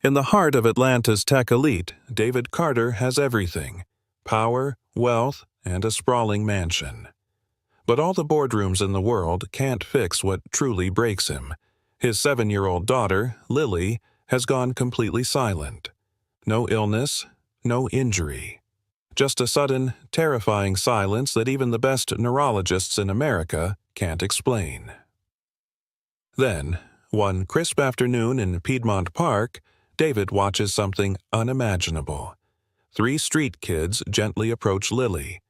In the heart of Atlanta's tech elite, David Carter has everything: power, wealth, and a sprawling mansion. But all the boardrooms in the world can't fix what truly breaks him. His 7-year-old daughter, Lily, has gone completely silent. No illness, no injury. Just a sudden, terrifying silence that even the best neurologists in America can't explain. Then, one crisp afternoon in Piedmont Park, David watches something unimaginable. 3 street kids gently approach Lily,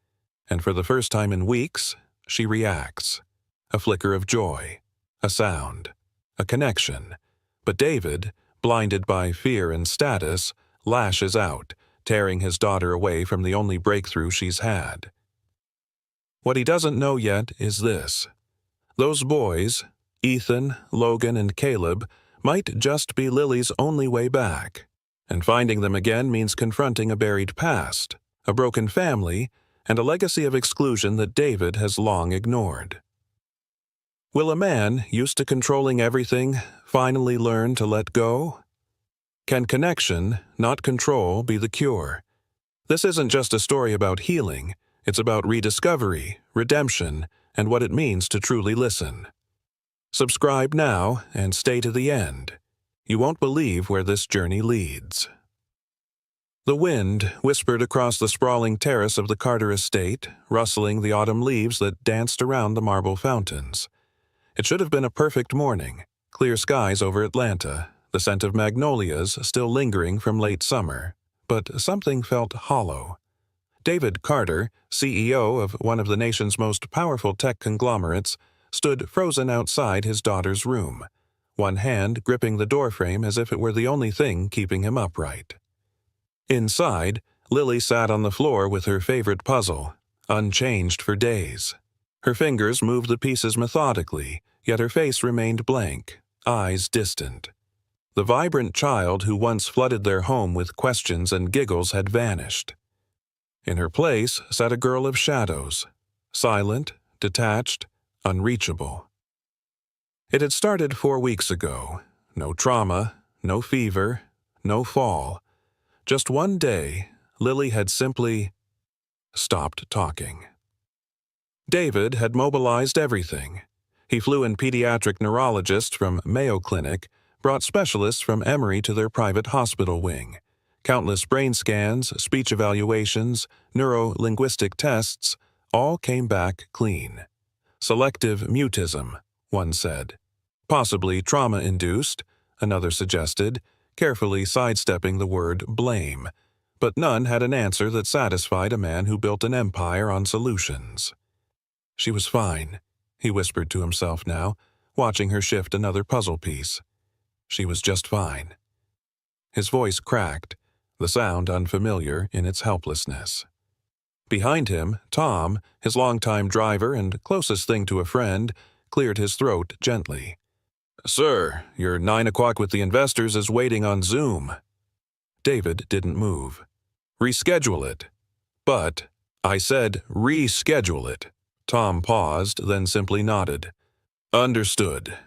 and for the first time in weeks, she reacts. A flicker of joy, a sound, a connection. But David, blinded by fear and status, lashes out, tearing his daughter away from the only breakthrough she's had. What he doesn't know yet is this: those boys, Ethan, Logan, and Caleb, might just be Lily's only way back. And finding them again means confronting a buried past, a broken family, and a legacy of exclusion that David has long ignored. Will a man, used to controlling everything, finally learn to let go? Can connection, not control, be the cure? This isn't just a story about healing, it's about rediscovery, redemption, and what it means to truly listen. Subscribe now and stay to the end. You won't believe where this journey leads. The wind whispered across the sprawling terrace of the Carter estate, rustling the autumn leaves that danced around the marble fountains. It should have been a perfect morning, clear skies over Atlanta, the scent of magnolias still lingering from late summer, but something felt hollow. David Carter, CEO of one of the nation's most powerful tech conglomerates, stood frozen outside his daughter's room, one hand gripping the doorframe as if it were the only thing keeping him upright. Inside, Lily sat on the floor with her favorite puzzle, unchanged for days. Her fingers moved the pieces methodically, yet her face remained blank, eyes distant. The vibrant child who once flooded their home with questions and giggles had vanished. In her place sat a girl of shadows, silent, detached, unreachable. It had started 4 weeks ago. No trauma, no fever, no fall. Just one day, Lily had simply stopped talking. David had mobilized everything. He flew in pediatric neurologists from Mayo Clinic, brought specialists from Emory to their private hospital wing. Countless brain scans, speech evaluations, neuro-linguistic tests, all came back clean. Selective mutism, one said. Possibly trauma-induced, another suggested, carefully sidestepping the word blame. But none had an answer that satisfied a man who built an empire on solutions. She was fine, he whispered to himself now, watching her shift another puzzle piece. She was just fine. His voice cracked, the sound unfamiliar in its helplessness. Behind him, Tom, his longtime driver and closest thing to a friend, cleared his throat gently. "Sir, your 9 o'clock with the investors is waiting on Zoom." David didn't move. "Reschedule it." "But," "I said reschedule it." Tom paused, then simply nodded. "Understood."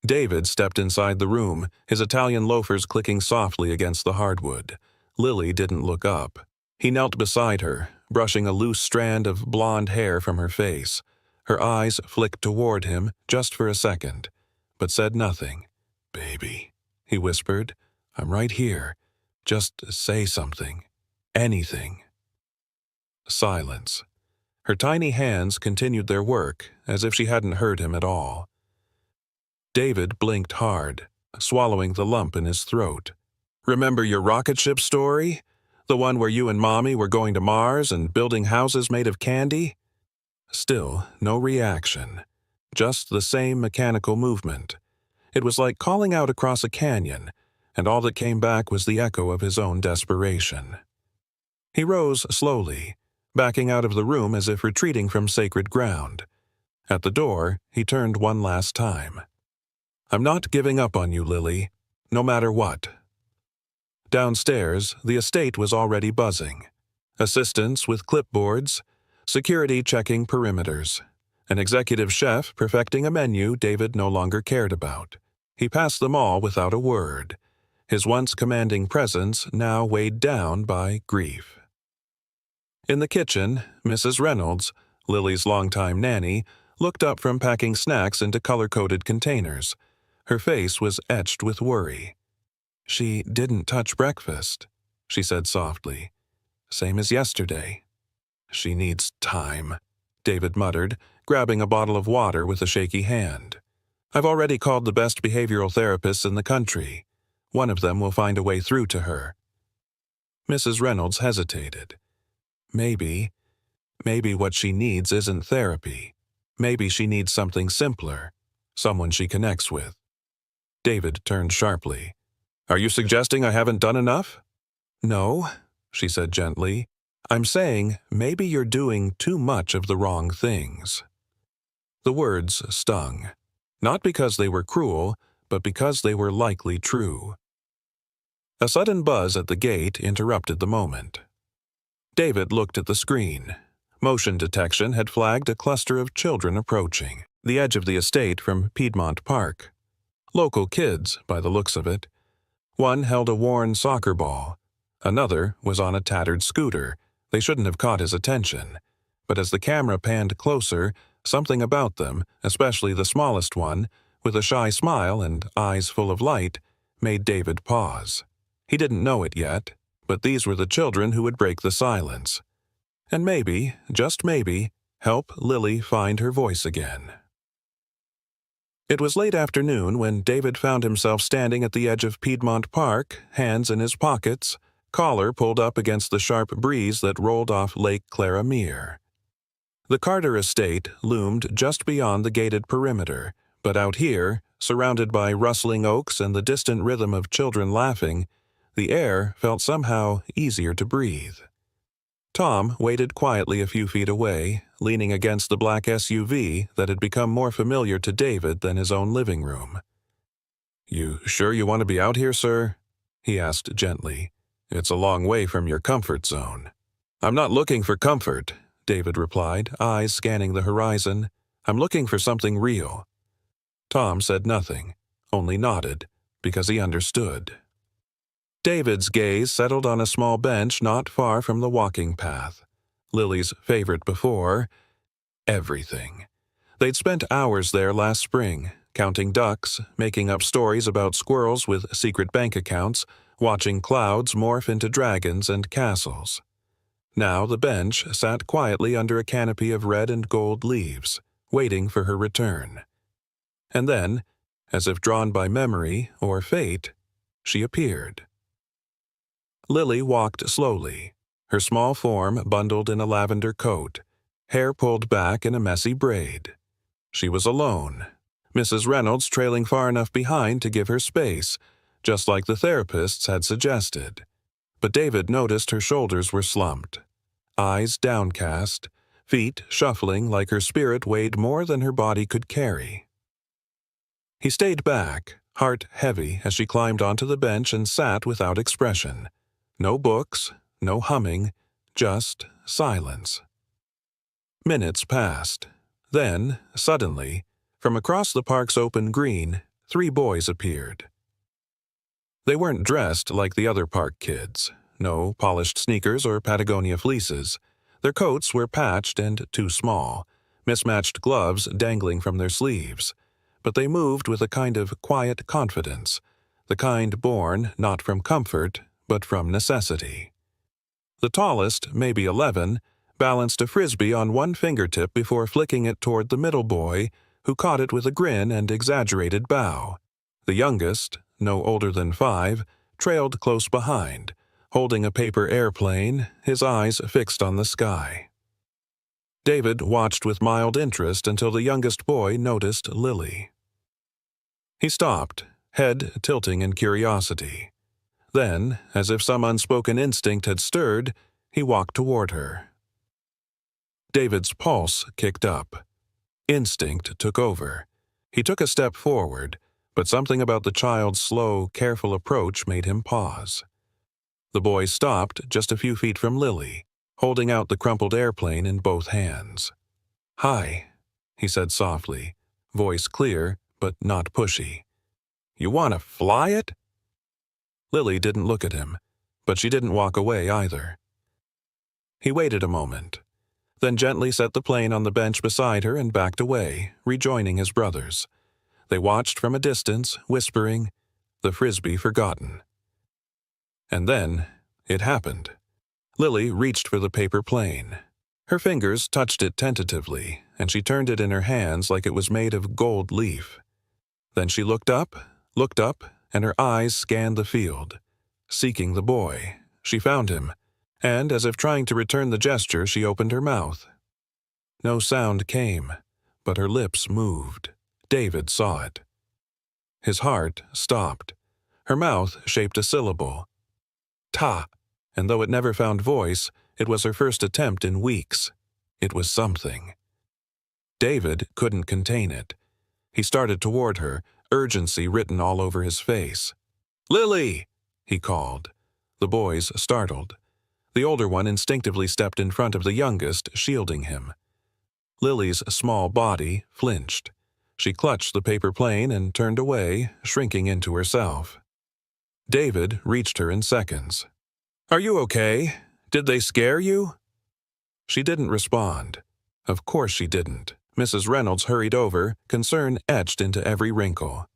David stepped inside the room, his Italian loafers clicking softly against the hardwood. Lily didn't look up. He knelt beside her, brushing a loose strand of blonde hair from her face. Her eyes flicked toward him just for a second, but said nothing. "Baby," he whispered, "I'm right here. Just say something. Anything." Silence. Her tiny hands continued their work, as if she hadn't heard him at all. David blinked hard, swallowing the lump in his throat. "Remember your rocket ship story? The one where you and Mommy were going to Mars and building houses made of candy?" Still, no reaction. Just the same mechanical movement. It was like calling out across a canyon, and all that came back was the echo of his own desperation. He rose slowly, backing out of the room as if retreating from sacred ground. At the door, he turned one last time. "I'm not giving up on you, Lily, no matter what." Downstairs, the estate was already buzzing. Assistants with clipboards, security checking perimeters, an executive chef perfecting a menu David no longer cared about. He passed them all without a word. his once commanding presence now weighed down by grief. In the kitchen, Mrs. Reynolds, Lily's longtime nanny, looked up from packing snacks into color-coded containers. Her face was etched with worry. "She didn't touch breakfast," she said softly. "Same as yesterday." "She needs time," David muttered, grabbing a bottle of water with a shaky hand. "I've already called the best behavioral therapists in the country. One of them will find a way through to her." Mrs. Reynolds hesitated. Maybe what she needs isn't therapy. Maybe she needs something simpler, someone she connects with." David turned sharply. "Are you suggesting I haven't done enough?" "No," she said gently. "I'm saying maybe you're doing too much of the wrong things." The words stung, not because they were cruel, but because they were likely true. A sudden buzz at the gate interrupted the moment. David looked at the screen. Motion detection had flagged a cluster of children approaching the edge of the estate from Piedmont Park. Local kids, by the looks of it. One held a worn soccer ball. Another was on a tattered scooter. They shouldn't have caught his attention. But as the camera panned closer, something about them, especially the smallest one, with a shy smile and eyes full of light, made David pause. He didn't know it yet, but these were the children who would break the silence. And maybe, just maybe, help Lily find her voice again. It was late afternoon when David found himself standing at the edge of Piedmont Park, hands in his pockets, collar pulled up against the sharp breeze that rolled off Lake Clara Mere. The Carter estate loomed just beyond the gated perimeter, but out here, surrounded by rustling oaks and the distant rhythm of children laughing, the air felt somehow easier to breathe. Tom waited quietly a few feet away, leaning against the black SUV that had become more familiar to David than his own living room. "You sure you want to be out here, sir?" he asked gently. "It's a long way from your comfort zone." "I'm not looking for comfort," David replied, eyes scanning the horizon. "I'm looking for something real." Tom said nothing, only nodded, because he understood. David's gaze settled on a small bench not far from the walking path. Lily's favorite before, everything. They'd spent hours there last spring, counting ducks, making up stories about squirrels with secret bank accounts, watching clouds morph into dragons and castles. Now the bench sat quietly under a canopy of red and gold leaves, waiting for her return. And then, as if drawn by memory or fate, she appeared. Lily walked slowly, her small form bundled in a lavender coat, hair pulled back in a messy braid. She was alone, Mrs. Reynolds trailing far enough behind to give her space, just like the therapists had suggested. But David noticed her shoulders were slumped, eyes downcast, feet shuffling like her spirit weighed more than her body could carry. He stayed back, heart heavy as she climbed onto the bench and sat without expression. No books, no humming, just silence. Minutes passed. Then, suddenly, from across the park's open green, 3 boys appeared. They weren't dressed like the other park kids. No polished sneakers or Patagonia fleeces. Their coats were patched and too small, mismatched gloves dangling from their sleeves. But they moved with a kind of quiet confidence, the kind born not from comfort, but from necessity. The tallest, maybe 11, balanced a frisbee on one fingertip before flicking it toward the middle boy, who caught it with a grin and exaggerated bow. The youngest, no older than 5, trailed close behind, holding a paper airplane, his eyes fixed on the sky. David watched with mild interest until the youngest boy noticed Lily. He stopped, head tilting in curiosity. Then, as if some unspoken instinct had stirred, he walked toward her. David's pulse kicked up. Instinct took over. He took a step forward, but something about the child's slow, careful approach made him pause. The boy stopped just a few feet from Lily, holding out the crumpled airplane in both hands. "Hi," he said softly, voice clear but not pushy. "You want to fly it?" Lily didn't look at him, but she didn't walk away either. He waited a moment, then gently set the plane on the bench beside her and backed away, rejoining his brothers. They watched from a distance, whispering, the frisbee forgotten. And then, it happened. Lily reached for the paper plane. Her fingers touched it tentatively, and she turned it in her hands like it was made of gold leaf. Then she looked up, and her eyes scanned the field. Seeking the boy, she found him, and as if trying to return the gesture, she opened her mouth. No sound came, but her lips moved. David saw it. His heart stopped. Her mouth shaped a syllable. Ta, and though it never found voice, it was her first attempt in weeks. It was something. David couldn't contain it. He started toward her, urgency written all over his face. "Lily!" he called. The boys startled. The older one instinctively stepped in front of the youngest, shielding him. Lily's small body flinched. She clutched the paper plane and turned away, shrinking into herself. David reached her in seconds. "Are you okay? Did they scare you?" She didn't respond. Of course she didn't. Mrs. Reynolds hurried over, concern etched into every wrinkle.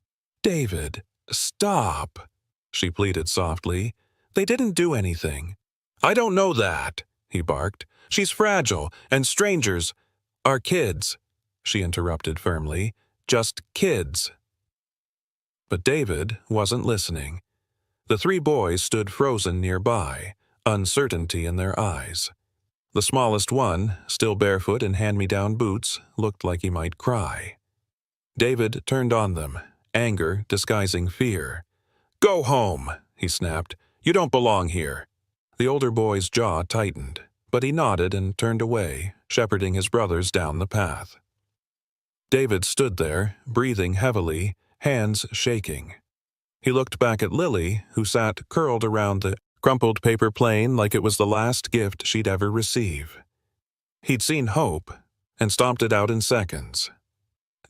"David, stop," she pleaded softly. "They didn't do anything." "I don't know that," he barked. "She's fragile, and strangers are kids," she interrupted firmly. "Just kids." But David wasn't listening. The three boys stood frozen nearby, uncertainty in their eyes. The smallest one, still barefoot in hand-me-down boots, looked like he might cry. David turned on them, anger disguising fear. "Go home," he snapped. "You don't belong here." The older boy's jaw tightened, but he nodded and turned away, shepherding his brothers down the path. David stood there, breathing heavily, hands shaking. He looked back at Lily, who sat curled around the crumpled paper plane like it was the last gift she'd ever receive. He'd seen hope, and stomped it out in seconds.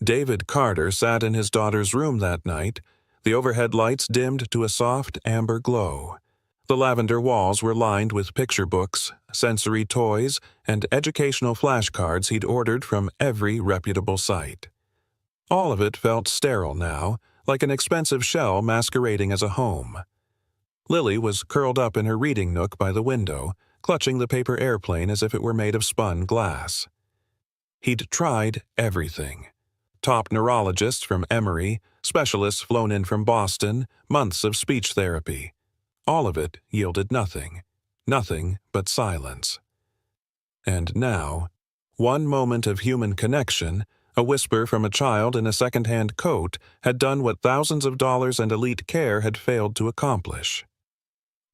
David Carter sat in his daughter's room that night, the overhead lights dimmed to a soft amber glow. The lavender walls were lined with picture books, sensory toys, and educational flashcards he'd ordered from every reputable site. All of it felt sterile now, like an expensive shell masquerading as a home. Lily was curled up in her reading nook by the window, clutching the paper airplane as if it were made of spun glass. He'd tried everything. Top neurologists from Emory, specialists flown in from Boston, months of speech therapy. All of it yielded nothing. Nothing but silence. And now, one moment of human connection, a whisper from a child in a second-hand coat, had done what thousands of dollars and elite care had failed to accomplish.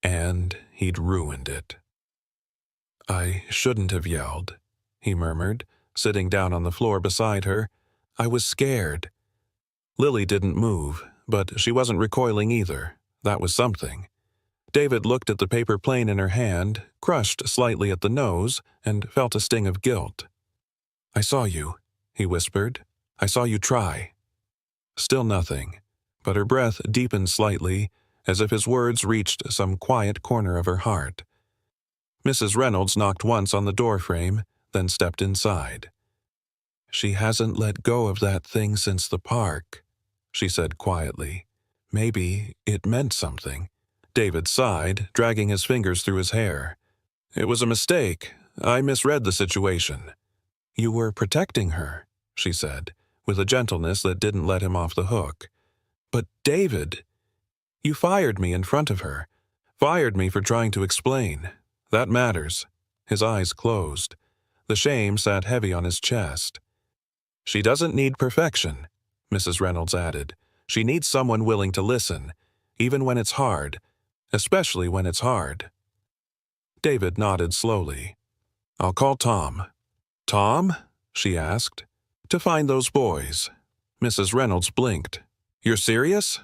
And he'd ruined it. "I shouldn't have yelled," he murmured, sitting down on the floor beside her. "I was scared." Lily didn't move, but she wasn't recoiling either. That was something. David looked at the paper plane in her hand, crushed slightly at the nose, and felt a sting of guilt. "I saw you," he whispered. "I saw you try." Still nothing, but her breath deepened slightly, as if his words reached some quiet corner of her heart. Mrs. Reynolds knocked once on the doorframe, then stepped inside. "She hasn't let go of that thing since the park," she said quietly. "Maybe it meant something." David sighed, dragging his fingers through his hair. "It was a mistake. I misread the situation." "You were protecting her," she said, with a gentleness that didn't let him off the hook. "But David, you fired me in front of her. Fired me for trying to explain. That matters." His eyes closed. The shame sat heavy on his chest. "She doesn't need perfection," Mrs. Reynolds added. "She needs someone willing to listen, even when it's hard. Especially when it's hard." David nodded slowly. "I'll call Tom." "Tom?" she asked. "To find those boys." Mrs. Reynolds blinked. "You're serious?"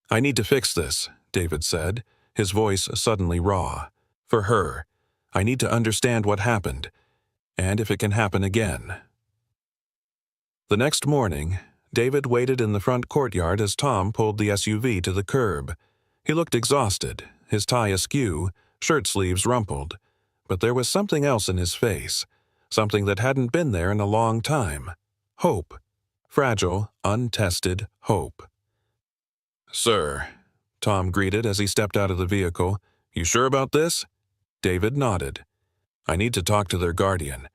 "I need to fix this," David said, his voice suddenly raw. "For her. I need to understand what happened, and if it can happen again." The next morning, David waited in the front courtyard as Tom pulled the SUV to the curb. He looked exhausted, his tie askew, shirt sleeves rumpled. But there was something else in his face, something that hadn't been there in a long time. Hope. Fragile, untested hope. "Sir," Tom greeted as he stepped out of the vehicle. "You sure about this?" David nodded. "I need to talk to their guardian.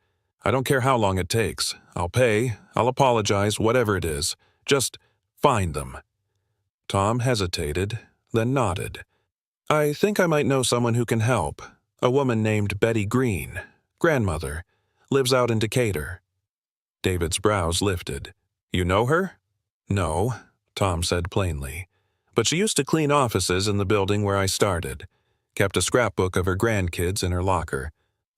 I don't care how long it takes. I'll pay, I'll apologize, whatever it is. Just find them." Tom hesitated, then nodded. "I think I might know someone who can help. A woman named Betty Green, grandmother, lives out in Decatur." David's brows lifted. "You know her?" "No," Tom said plainly. "But she used to clean offices in the building where I started. Kept a scrapbook of her grandkids in her locker.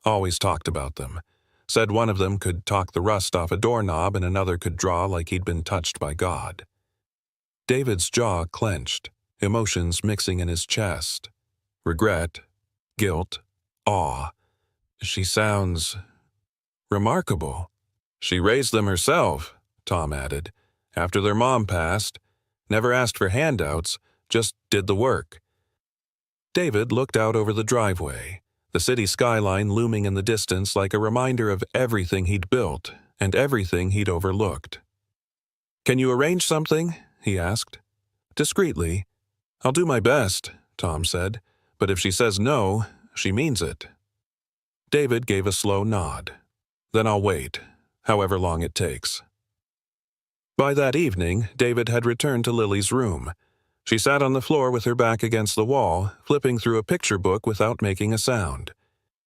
Always talked about them. Said one of them could talk the rust off a doorknob and another could draw like he'd been touched by God." David's jaw clenched, emotions mixing in his chest. Regret, guilt, awe. "She sounds remarkable." "She raised them herself," Tom added, "after their mom passed. Never asked for handouts, just did the work." David looked out over the driveway, the city skyline looming in the distance like a reminder of everything he'd built and everything he'd overlooked. "Can you arrange something?" he asked. Discreetly. "I'll do my best," Tom said, "but if she says no, she means it." David gave a slow nod. "Then I'll wait, however long it takes." By that evening, David had returned to Lily's room. She sat on the floor with her back against the wall, flipping through a picture book without making a sound.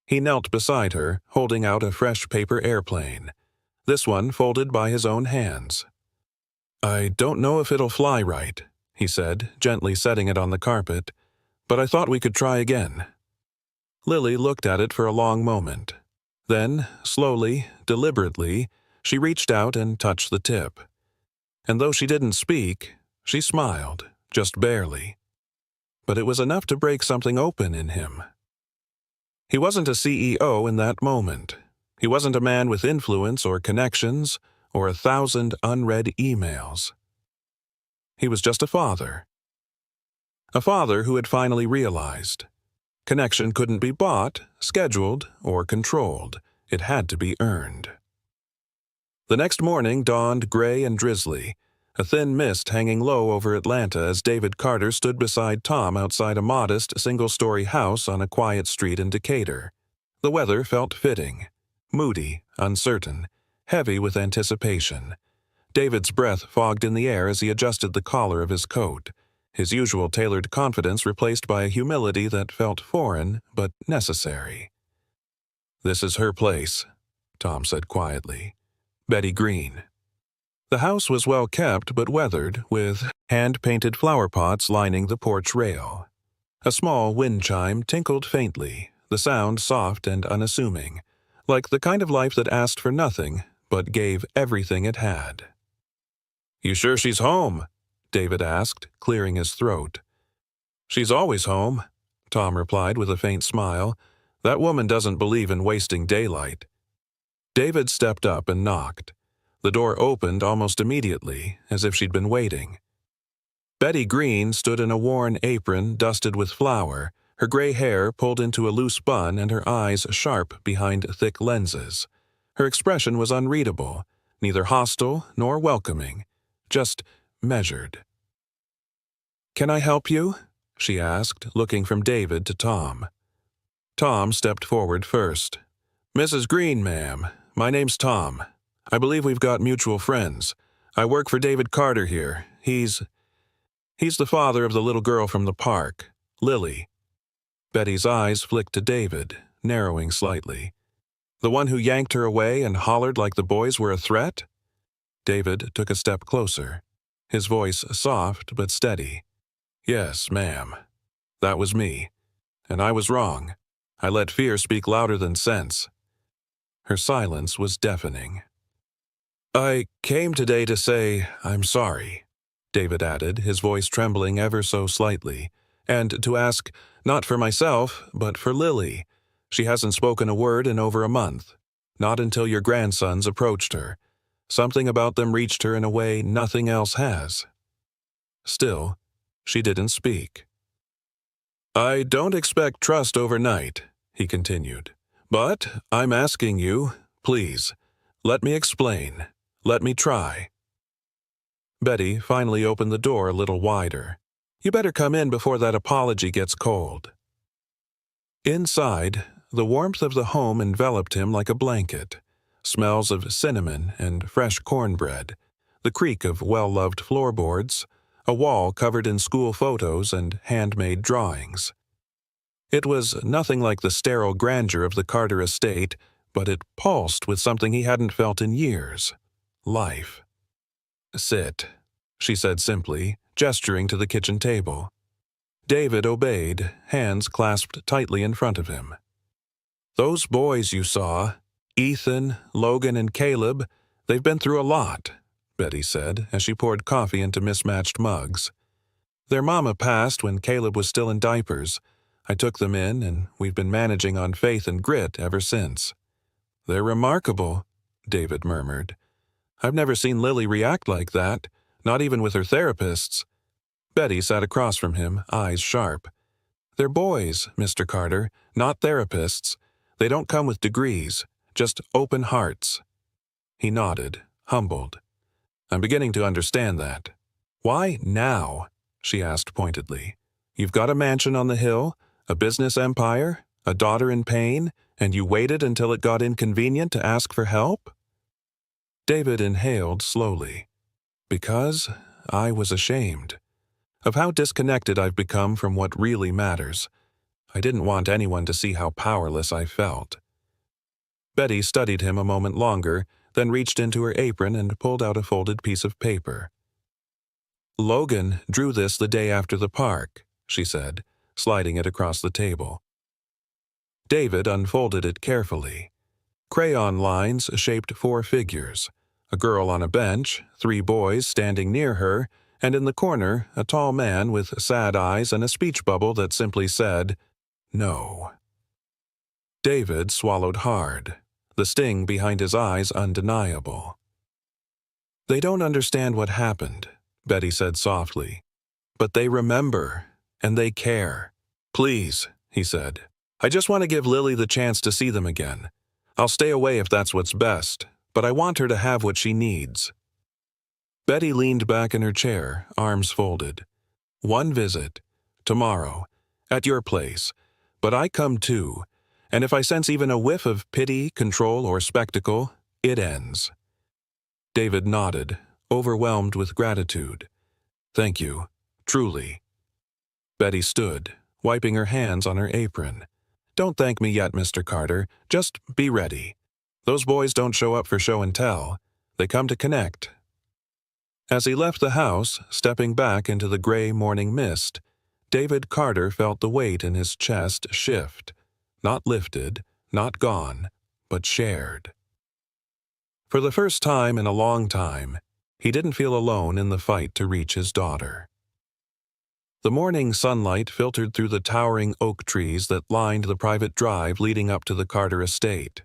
He knelt beside her, holding out a fresh paper airplane, this one folded by his own hands. "I don't know if it'll fly right," he said, gently setting it on the carpet, "but I thought we could try again." Lily looked at it for a long moment. Then, slowly, deliberately, she reached out and touched the tip. And though she didn't speak, she smiled, just barely. But it was enough to break something open in him. He wasn't a CEO in that moment. He wasn't a man with influence or connections or 1,000 unread emails. He was just a father. A father who had finally realized. Connection couldn't be bought, scheduled, or controlled. It had to be earned. The next morning dawned gray and drizzly, a thin mist hanging low over Atlanta as David Carter stood beside Tom outside a modest, single-story house on a quiet street in Decatur. The weather felt fitting, moody, uncertain, heavy with anticipation. David's breath fogged in the air as he adjusted the collar of his coat, his usual tailored confidence replaced by a humility that felt foreign but necessary. "This is her place," Tom said quietly. "Betty Green." The house was well kept but weathered, with hand-painted flower pots lining the porch rail. A small wind chime tinkled faintly, the sound soft and unassuming, like the kind of life that asked for nothing but gave everything it had. "You sure she's home?" David asked, clearing his throat. "She's always home," Tom replied with a faint smile. "That woman doesn't believe in wasting daylight." David stepped up and knocked. The door opened almost immediately, as if she'd been waiting. Betty Green stood in a worn apron dusted with flour, her gray hair pulled into a loose bun and her eyes sharp behind thick lenses. Her expression was unreadable, neither hostile nor welcoming, just measured. "Can I help you?" she asked, looking from David to Tom. Tom stepped forward first. "Mrs. Green, ma'am, my name's Tom. I believe we've got mutual friends. I work for David Carter here. He's the father of the little girl from the park, Lily." Betty's eyes flicked to David, narrowing slightly. "The one who yanked her away and hollered like the boys were a threat?" David took a step closer, his voice soft but steady. "Yes, ma'am. That was me. And I was wrong. I let fear speak louder than sense." Her silence was deafening. "I came today to say I'm sorry," David added, his voice trembling ever so slightly, "and to ask, not for myself, but for Lily. She hasn't spoken a word in over a month. Not until your grandsons approached her. Something about them reached her in a way nothing else has." Still, she didn't speak. I don't expect trust overnight, he continued. But I'm asking you, please, let me explain. Let me try. Betty finally opened the door a little wider. You better come in before that apology gets cold. Inside, the warmth of the home enveloped him like a blanket. Smells of cinnamon and fresh cornbread, the creak of well-loved floorboards, a wall covered in school photos and handmade drawings. It was nothing like the sterile grandeur of the Carter estate, but it pulsed with something he hadn't felt in years. Life. Sit, she said simply, gesturing to the kitchen table. David obeyed, hands clasped tightly in front of him. Those boys you saw, Ethan, Logan, and Caleb, they've been through a lot, Betty said as she poured coffee into mismatched mugs. Their mama passed when Caleb was still in diapers. I took them in, and we've been managing on faith and grit ever since. They're remarkable, David murmured. I've never seen Lily react like that, not even with her therapists. Betty sat across from him, eyes sharp. They're boys, Mr. Carter, not therapists. They don't come with degrees, just open hearts. He nodded, humbled. I'm beginning to understand that. Why now? She asked pointedly. You've got a mansion on the hill, a business empire, a daughter in pain, and you waited until it got inconvenient to ask for help? David inhaled slowly. Because I was ashamed of how disconnected I've become from what really matters. I didn't want anyone to see how powerless I felt. Betty studied him a moment longer, then reached into her apron and pulled out a folded piece of paper. Logan drew this the day after the park, she said, sliding it across the table. David unfolded it carefully. Crayon lines shaped 4 figures, a girl on a bench, 3 boys standing near her, and in the corner a tall man with sad eyes and a speech bubble that simply said, "No." David swallowed hard, the sting behind his eyes undeniable. They don't understand what happened, Betty said softly, but they remember, and they care. Please, he said. I just want to give Lily the chance to see them again. I'll stay away if that's what's best, but I want her to have what she needs. Betty leaned back in her chair, arms folded. One visit, tomorrow, at your place, but I come too, and if I sense even a whiff of pity, control, or spectacle, it ends. David nodded, overwhelmed with gratitude. Thank you, truly. Betty stood, wiping her hands on her apron. Don't thank me yet, Mr. Carter. Just be ready. Those boys don't show up for show and tell. They come to connect. As he left the house, stepping back into the gray morning mist, David Carter felt the weight in his chest shift. Not lifted, not gone, but shared. For the first time in a long time, he didn't feel alone in the fight to reach his daughter. The morning sunlight filtered through the towering oak trees that lined the private drive leading up to the Carter estate.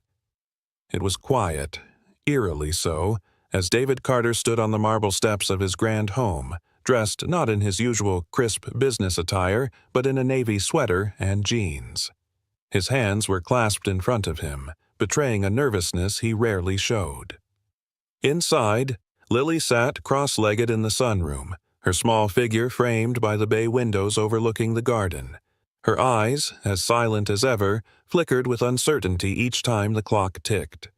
It was quiet, eerily so, as David Carter stood on the marble steps of his grand home, dressed not in his usual crisp business attire, but in a navy sweater and jeans. His hands were clasped in front of him, betraying a nervousness he rarely showed. Inside, Lily sat cross-legged in the sunroom, her small figure framed by the bay windows overlooking the garden. Her eyes, as silent as ever, flickered with uncertainty each time the clock ticked.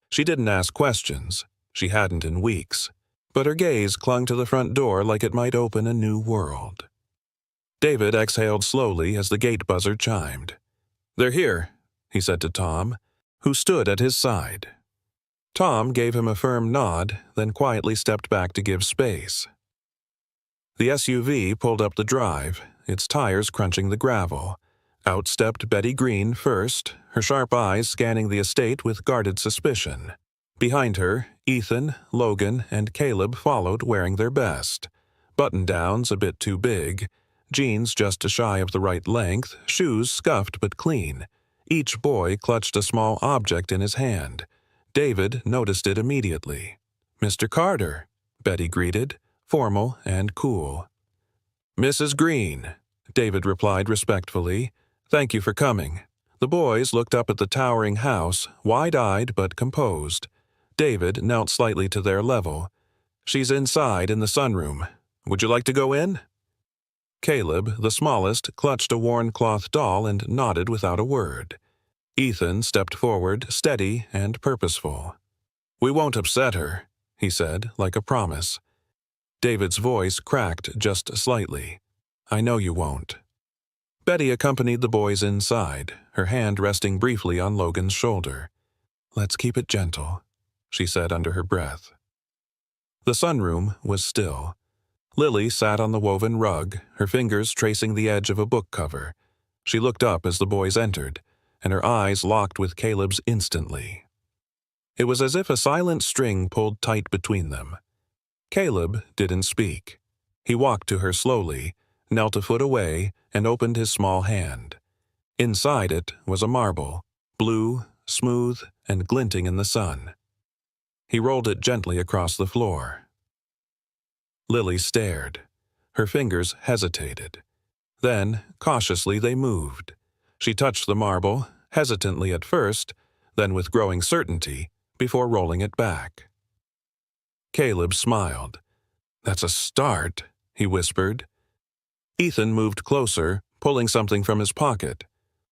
She didn't ask questions. She hadn't in weeks. But her gaze clung to the front door like it might open a new world. David exhaled slowly as the gate buzzer chimed. "They're here," he said to Tom, who stood at his side. Tom gave him a firm nod, then quietly stepped back to give space. The SUV pulled up the drive, its tires crunching the gravel. Out stepped Betty Green first, her sharp eyes scanning the estate with guarded suspicion. Behind her, Ethan, Logan, and Caleb followed wearing their best. Button-downs a bit too big, jeans just shy of the right length, shoes scuffed but clean. Each boy clutched a small object in his hand. David noticed it immediately. "Mr. Carter," Betty greeted, formal and cool. "Mrs. Green," David replied respectfully. "Thank you for coming." The boys looked up at the towering house, wide-eyed but composed. David knelt slightly to their level. "She's inside in the sunroom. Would you like to go in?" Caleb, the smallest, clutched a worn cloth doll and nodded without a word. Ethan stepped forward, steady and purposeful. "We won't upset her," he said, like a promise. David's voice cracked just slightly. "I know you won't." Betty accompanied the boys inside, her hand resting briefly on Logan's shoulder. "Let's keep it gentle," she said under her breath. The sunroom was still. Lily sat on the woven rug, her fingers tracing the edge of a book cover. She looked up as the boys entered, and her eyes locked with Caleb's instantly. It was as if a silent string pulled tight between them. Caleb didn't speak. He walked to her slowly, knelt a foot away, and opened his small hand. Inside it was a marble, blue, smooth, and glinting in the sun. He rolled it gently across the floor. Lily stared. Her fingers hesitated. Then, cautiously, they moved. She touched the marble, hesitantly at first, then with growing certainty, before rolling it back. Caleb smiled. "That's a start," he whispered. Ethan moved closer, pulling something from his pocket.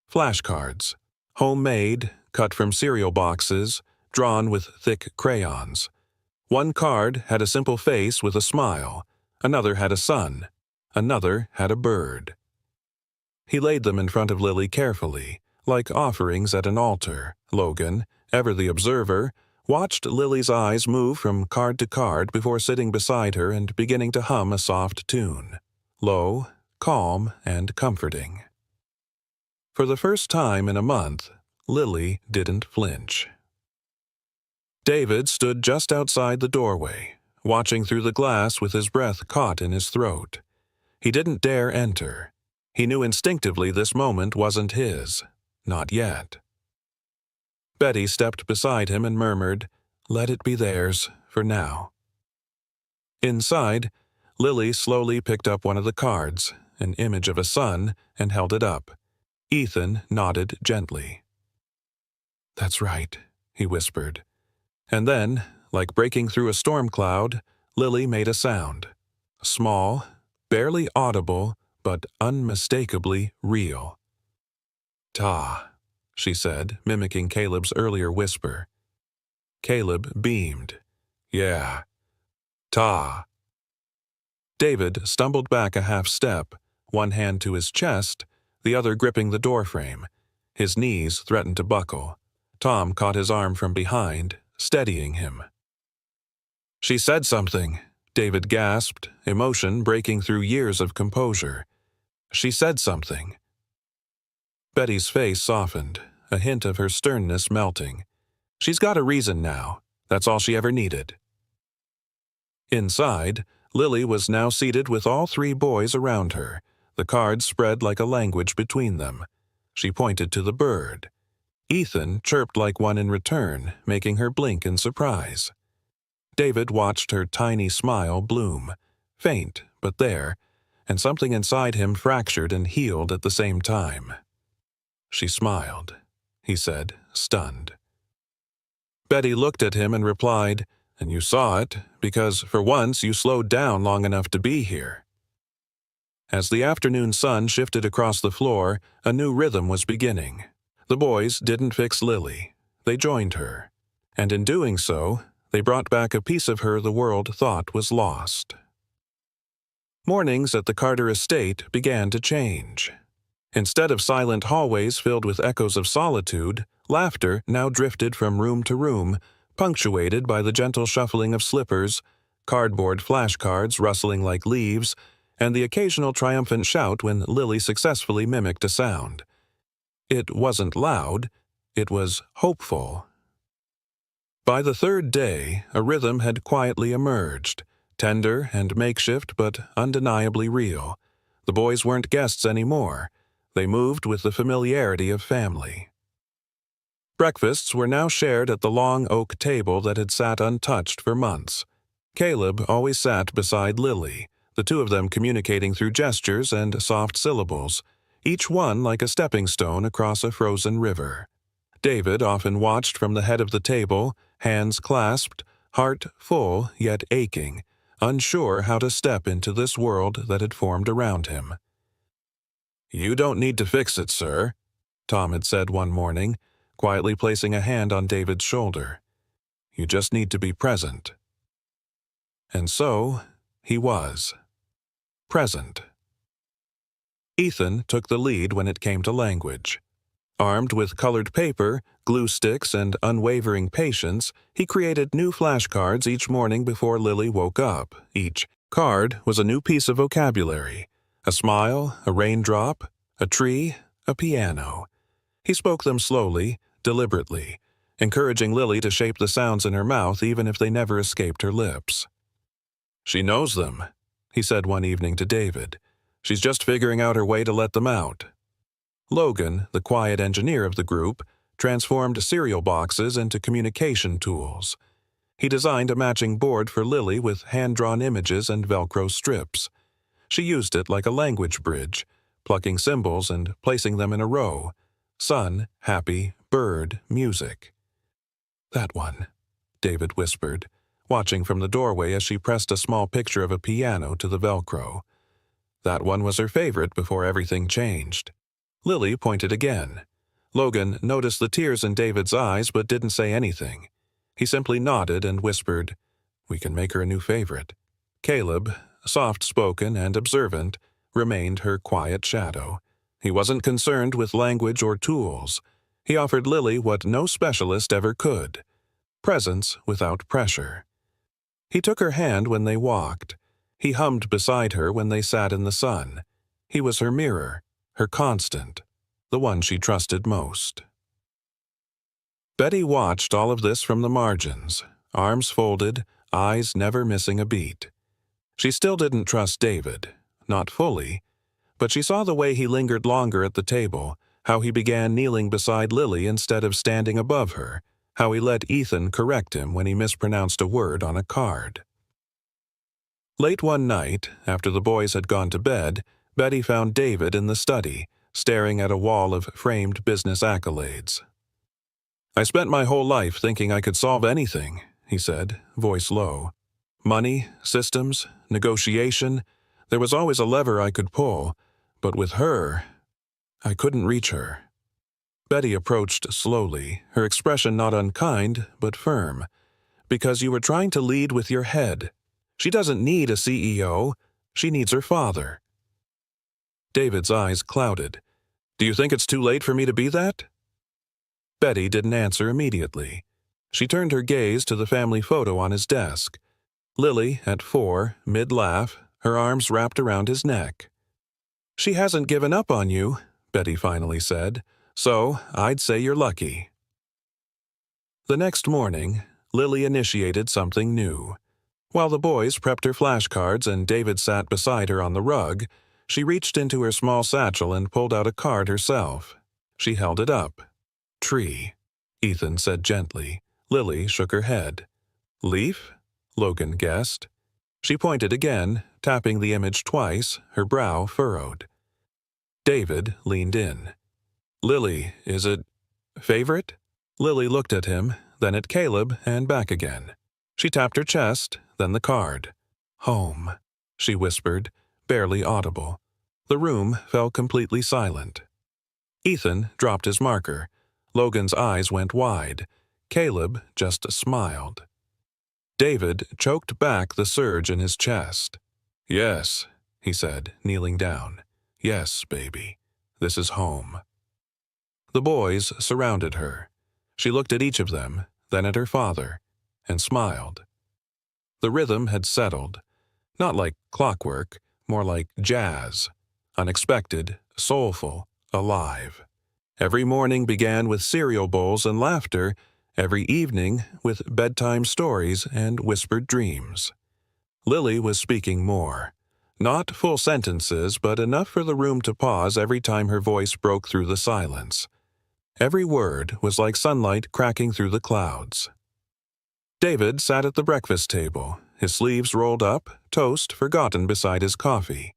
Flashcards. Homemade, cut from cereal boxes, drawn with thick crayons. One card had a simple face with a smile. Another had a sun. Another had a bird. He laid them in front of Lily carefully, like offerings at an altar. Logan, ever the observer, watched Lily's eyes move from card to card before sitting beside her and beginning to hum a soft tune. Low, calm, and comforting. For the first time in a month, Lily didn't flinch. David stood just outside the doorway, watching through the glass with his breath caught in his throat. He didn't dare enter. He knew instinctively this moment wasn't his. Not yet. Betty stepped beside him and murmured, "Let it be theirs, for now." Inside, Lily slowly picked up one of the cards, an image of a sun, and held it up. Ethan nodded gently. "That's right," he whispered. And then, like breaking through a storm cloud, Lily made a sound. Small, barely audible, but unmistakably real. "Ta," she said, mimicking Caleb's earlier whisper. Caleb beamed. "Yeah. Ta." David stumbled back a half step, one hand to his chest, the other gripping the doorframe. His knees threatened to buckle. Tom caught his arm from behind, steadying him. "She said something," David gasped, emotion breaking through years of composure. "She said something." Betty's face softened, a hint of her sternness melting. "She's got a reason now. That's all she ever needed." Inside, Lily was now seated with all three boys around her, the cards spread like a language between them. She pointed to the bird. Ethan chirped like one in return, making her blink in surprise. David watched her tiny smile bloom, faint but there, and something inside him fractured and healed at the same time. "She smiled," he said, stunned. Betty looked at him and replied, "And you saw it, because for once you slowed down long enough to be here." As the afternoon sun shifted across the floor, a new rhythm was beginning. The boys didn't fix Lily. They joined her. And in doing so, they brought back a piece of her the world thought was lost. Mornings at the Carter estate began to change. Instead of silent hallways filled with echoes of solitude, laughter now drifted from room to room, punctuated by the gentle shuffling of slippers, cardboard flashcards rustling like leaves, and the occasional triumphant shout when Lily successfully mimicked a sound. It wasn't loud, it was hopeful. By the third day, a rhythm had quietly emerged, tender and makeshift but undeniably real. The boys weren't guests anymore. They moved with the familiarity of family. Breakfasts were now shared at the long oak table that had sat untouched for months. Caleb always sat beside Lily, the two of them communicating through gestures and soft syllables, each one like a stepping stone across a frozen river. David often watched from the head of the table, hands clasped, heart full yet aching, unsure how to step into this world that had formed around him. "You don't need to fix it, sir," Tom had said one morning, quietly placing a hand on David's shoulder. "You just need to be present." And so, he was. Present. Ethan took the lead when it came to language. Armed with colored paper, glue sticks, and unwavering patience, he created new flashcards each morning before Lily woke up. Each card was a new piece of vocabulary: a smile, a raindrop, a tree, a piano. He spoke them slowly, deliberately, encouraging Lily to shape the sounds in her mouth even if they never escaped her lips. "She knows them," he said one evening to David. "She's just figuring out her way to let them out." Logan, the quiet engineer of the group, transformed cereal boxes into communication tools. He designed a matching board for Lily with hand-drawn images and Velcro strips. She used it like a language bridge, plucking symbols and placing them in a row: sun, happy, bird, music. "That one," David whispered, watching from the doorway as she pressed a small picture of a piano to the Velcro. That one was her favorite before everything changed. Lily pointed again. Logan noticed the tears in David's eyes but didn't say anything. He simply nodded and whispered, "We can make her a new favorite." Caleb, soft-spoken and observant, remained her quiet shadow. He wasn't concerned with language or tools. He offered Lily what no specialist ever could: presence without pressure. He took her hand when they walked. He hummed beside her when they sat in the sun. He was her mirror, her constant, the one she trusted most. Betty watched all of this from the margins, arms folded, eyes never missing a beat. She still didn't trust David, not fully, but she saw the way he lingered longer at the table, how he began kneeling beside Lily instead of standing above her, how he let Ethan correct him when he mispronounced a word on a card. Late one night, after the boys had gone to bed, Betty found David in the study, staring at a wall of framed business accolades. "I spent my whole life thinking I could solve anything," he said, voice low. "Money, systems, negotiation, there was always a lever I could pull, but with her, I couldn't reach her." Betty approached slowly, her expression not unkind, but firm. "Because you were trying to lead with your head. She doesn't need a CEO, she needs her father." David's eyes clouded. "Do you think it's too late for me to be that?" Betty didn't answer immediately. She turned her gaze to the family photo on his desk. Lily, at 4, mid-laugh, her arms wrapped around his neck. "She hasn't given up on you," Betty finally said, "so I'd say you're lucky." The next morning, Lily initiated something new. While the boys prepped her flashcards and David sat beside her on the rug, she reached into her small satchel and pulled out a card herself. She held it up. "Tree," Ethan said gently. Lily shook her head. "Leaf?" Logan guessed. She pointed again, tapping the image twice, her brow furrowed. David leaned in. "Lily, is it favorite?" Lily looked at him, then at Caleb, and back again. She tapped her chest, then the card. "Home," she whispered, barely audible. The room fell completely silent. Ethan dropped his marker. Logan's eyes went wide. Caleb just smiled. David choked back the surge in his chest. "Yes," he said, kneeling down. "Yes, baby. This is home." The boys surrounded her. She looked at each of them, then at her father, and smiled. The rhythm had settled. Not like clockwork, more like jazz. Unexpected, soulful, alive. Every morning began with cereal bowls and laughter, every evening with bedtime stories and whispered dreams. Lily was speaking more. Not full sentences, but enough for the room to pause every time her voice broke through the silence. Every word was like sunlight cracking through the clouds. David sat at the breakfast table, his sleeves rolled up, toast forgotten beside his coffee.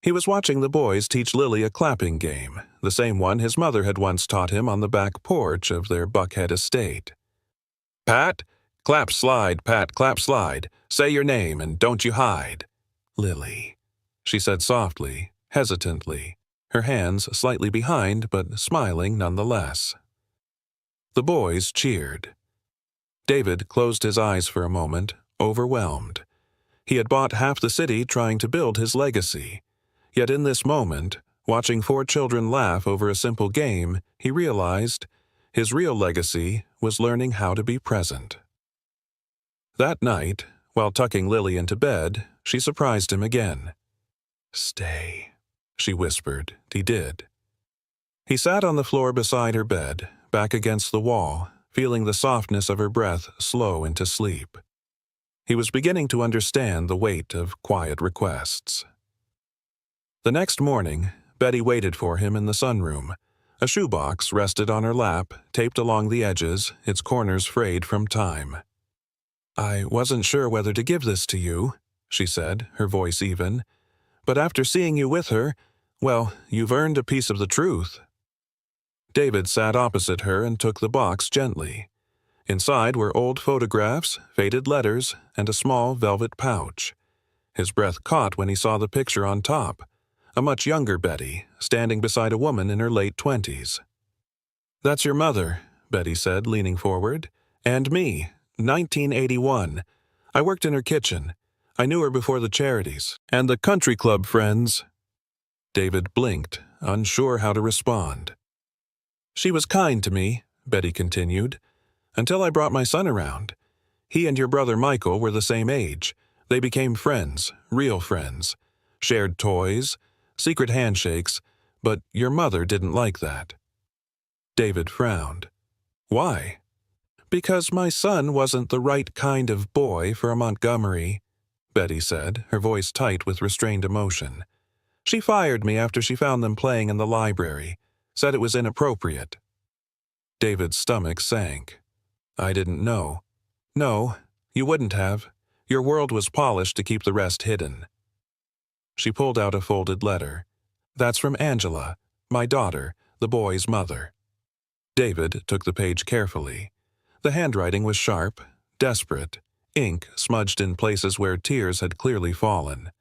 He was watching the boys teach Lily a clapping game, the same one his mother had once taught him on the back porch of their Buckhead estate. "Pat, clap slide, Pat, clap slide. Say your name and don't you hide." "Lily," she said softly, hesitantly, her hands slightly behind but smiling nonetheless. The boys cheered. David closed his eyes for a moment, overwhelmed. He had bought half the city trying to build his legacy. Yet in this moment, watching 4 children laugh over a simple game, he realized his real legacy was learning how to be present. That night, while tucking Lily into bed, she surprised him again. "Stay," she whispered. He did. He sat on the floor beside her bed, back against the wall, feeling the softness of her breath slow into sleep. He was beginning to understand the weight of quiet requests. The next morning, Betty waited for him in the sunroom. A shoebox rested on her lap, taped along the edges, its corners frayed from time. "I wasn't sure whether to give this to you," she said, her voice even. "But after seeing you with her, well, you've earned a piece of the truth." David sat opposite her and took the box gently. Inside were old photographs, faded letters, and a small velvet pouch. His breath caught when he saw the picture on top. A much younger Betty, standing beside a woman in her late 20s. "That's your mother," Betty said, leaning forward. "And me, 1981. I worked in her kitchen. I knew her before the charities and the country club friends." David blinked, unsure how to respond. "She was kind to me," Betty continued, "until I brought my son around. He and your brother Michael were the same age. They became friends, real friends. Shared toys, secret handshakes, but your mother didn't like that." David frowned. "Why?" "Because my son wasn't the right kind of boy for a Montgomery," Betty said, her voice tight with restrained emotion. "She fired me after she found them playing in the library, said it was inappropriate." David's stomach sank. "I didn't know." "No, you wouldn't have. Your world was polished to keep the rest hidden." She pulled out a folded letter. "That's from Angela, my daughter, the boy's mother." David took the page carefully. The handwriting was sharp, desperate, ink smudged in places where tears had clearly fallen.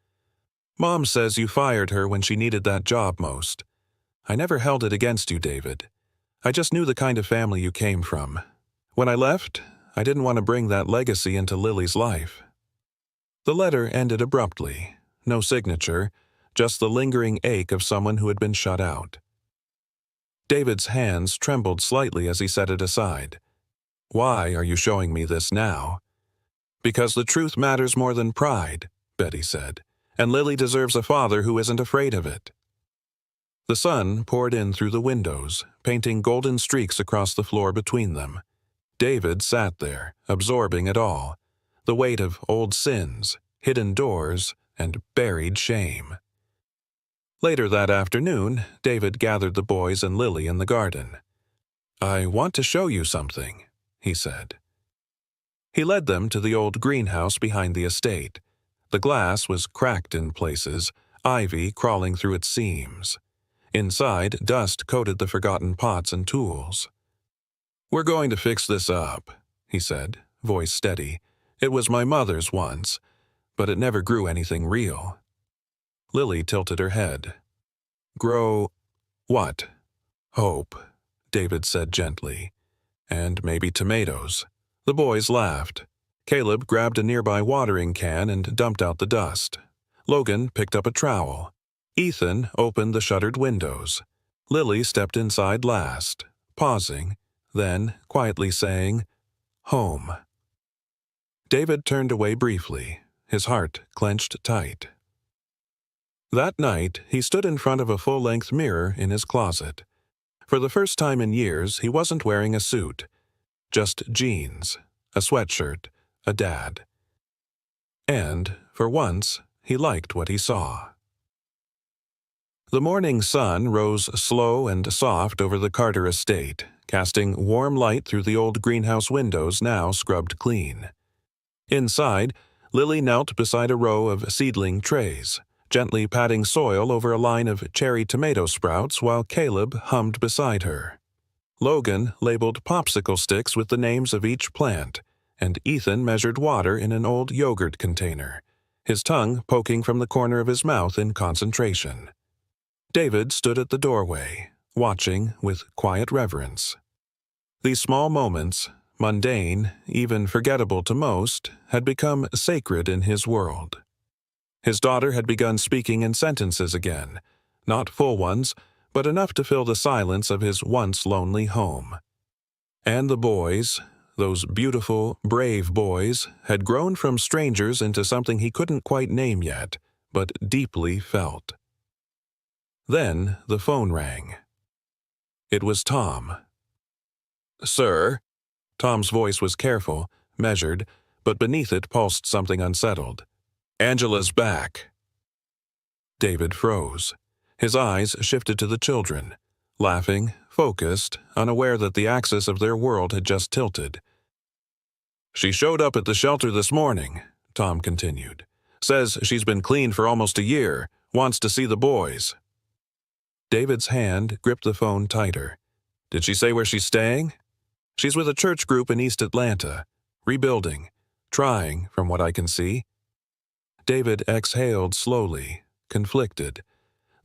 "Mom says you fired her when she needed that job most. I never held it against you, David. I just knew the kind of family you came from. When I left, I didn't want to bring that legacy into Lily's life." The letter ended abruptly. No signature, just the lingering ache of someone who had been shut out. David's hands trembled slightly as he set it aside. "Why are you showing me this now?" "Because the truth matters more than pride," Betty said, "and Lily deserves a father who isn't afraid of it." The sun poured in through the windows, painting golden streaks across the floor between them. David sat there, absorbing it all, the weight of old sins, hidden doors, and buried shame. Later that afternoon, David gathered the boys and Lily in the garden. "I want to show you something," he said. He led them to the old greenhouse behind the estate. The glass was cracked in places, ivy crawling through its seams. Inside, dust coated the forgotten pots and tools. "We're going to fix this up," he said, voice steady. "It was my mother's once, but it never grew anything real." Lily tilted her head. "Grow what?" "Hope," David said gently. "And maybe tomatoes." The boys laughed. Caleb grabbed a nearby watering can and dumped out the dust. Logan picked up a trowel. Ethan opened the shuttered windows. Lily stepped inside last, pausing, then quietly saying, "Home." David turned away briefly, his heart clenched tight. That night, he stood in front of a full-length mirror in his closet. For the first time in years, he wasn't wearing a suit. Just jeans, a sweatshirt, a dad. And, for once, he liked what he saw. The morning sun rose slow and soft over the Carter estate, casting warm light through the old greenhouse windows now scrubbed clean. Inside, Lily knelt beside a row of seedling trays, gently patting soil over a line of cherry tomato sprouts while Caleb hummed beside her. Logan labeled popsicle sticks with the names of each plant, and Ethan measured water in an old yogurt container, his tongue poking from the corner of his mouth in concentration. David stood at the doorway, watching with quiet reverence. These small moments, mundane, even forgettable to most, had become sacred in his world. His daughter had begun speaking in sentences again, not full ones, but enough to fill the silence of his once lonely home. And the boys, those beautiful, brave boys, had grown from strangers into something he couldn't quite name yet, but deeply felt. Then the phone rang. It was Tom. "Sir?" Tom's voice was careful, measured, but beneath it pulsed something unsettled. "Angela's back." David froze. His eyes shifted to the children, laughing, focused, unaware that the axis of their world had just tilted. "She showed up at the shelter this morning," Tom continued. "Says she's been clean for almost a year, wants to see the boys." David's hand gripped the phone tighter. "Did she say where she's staying?" "She's with a church group in East Atlanta, rebuilding, trying, from what I can see." David exhaled slowly, conflicted.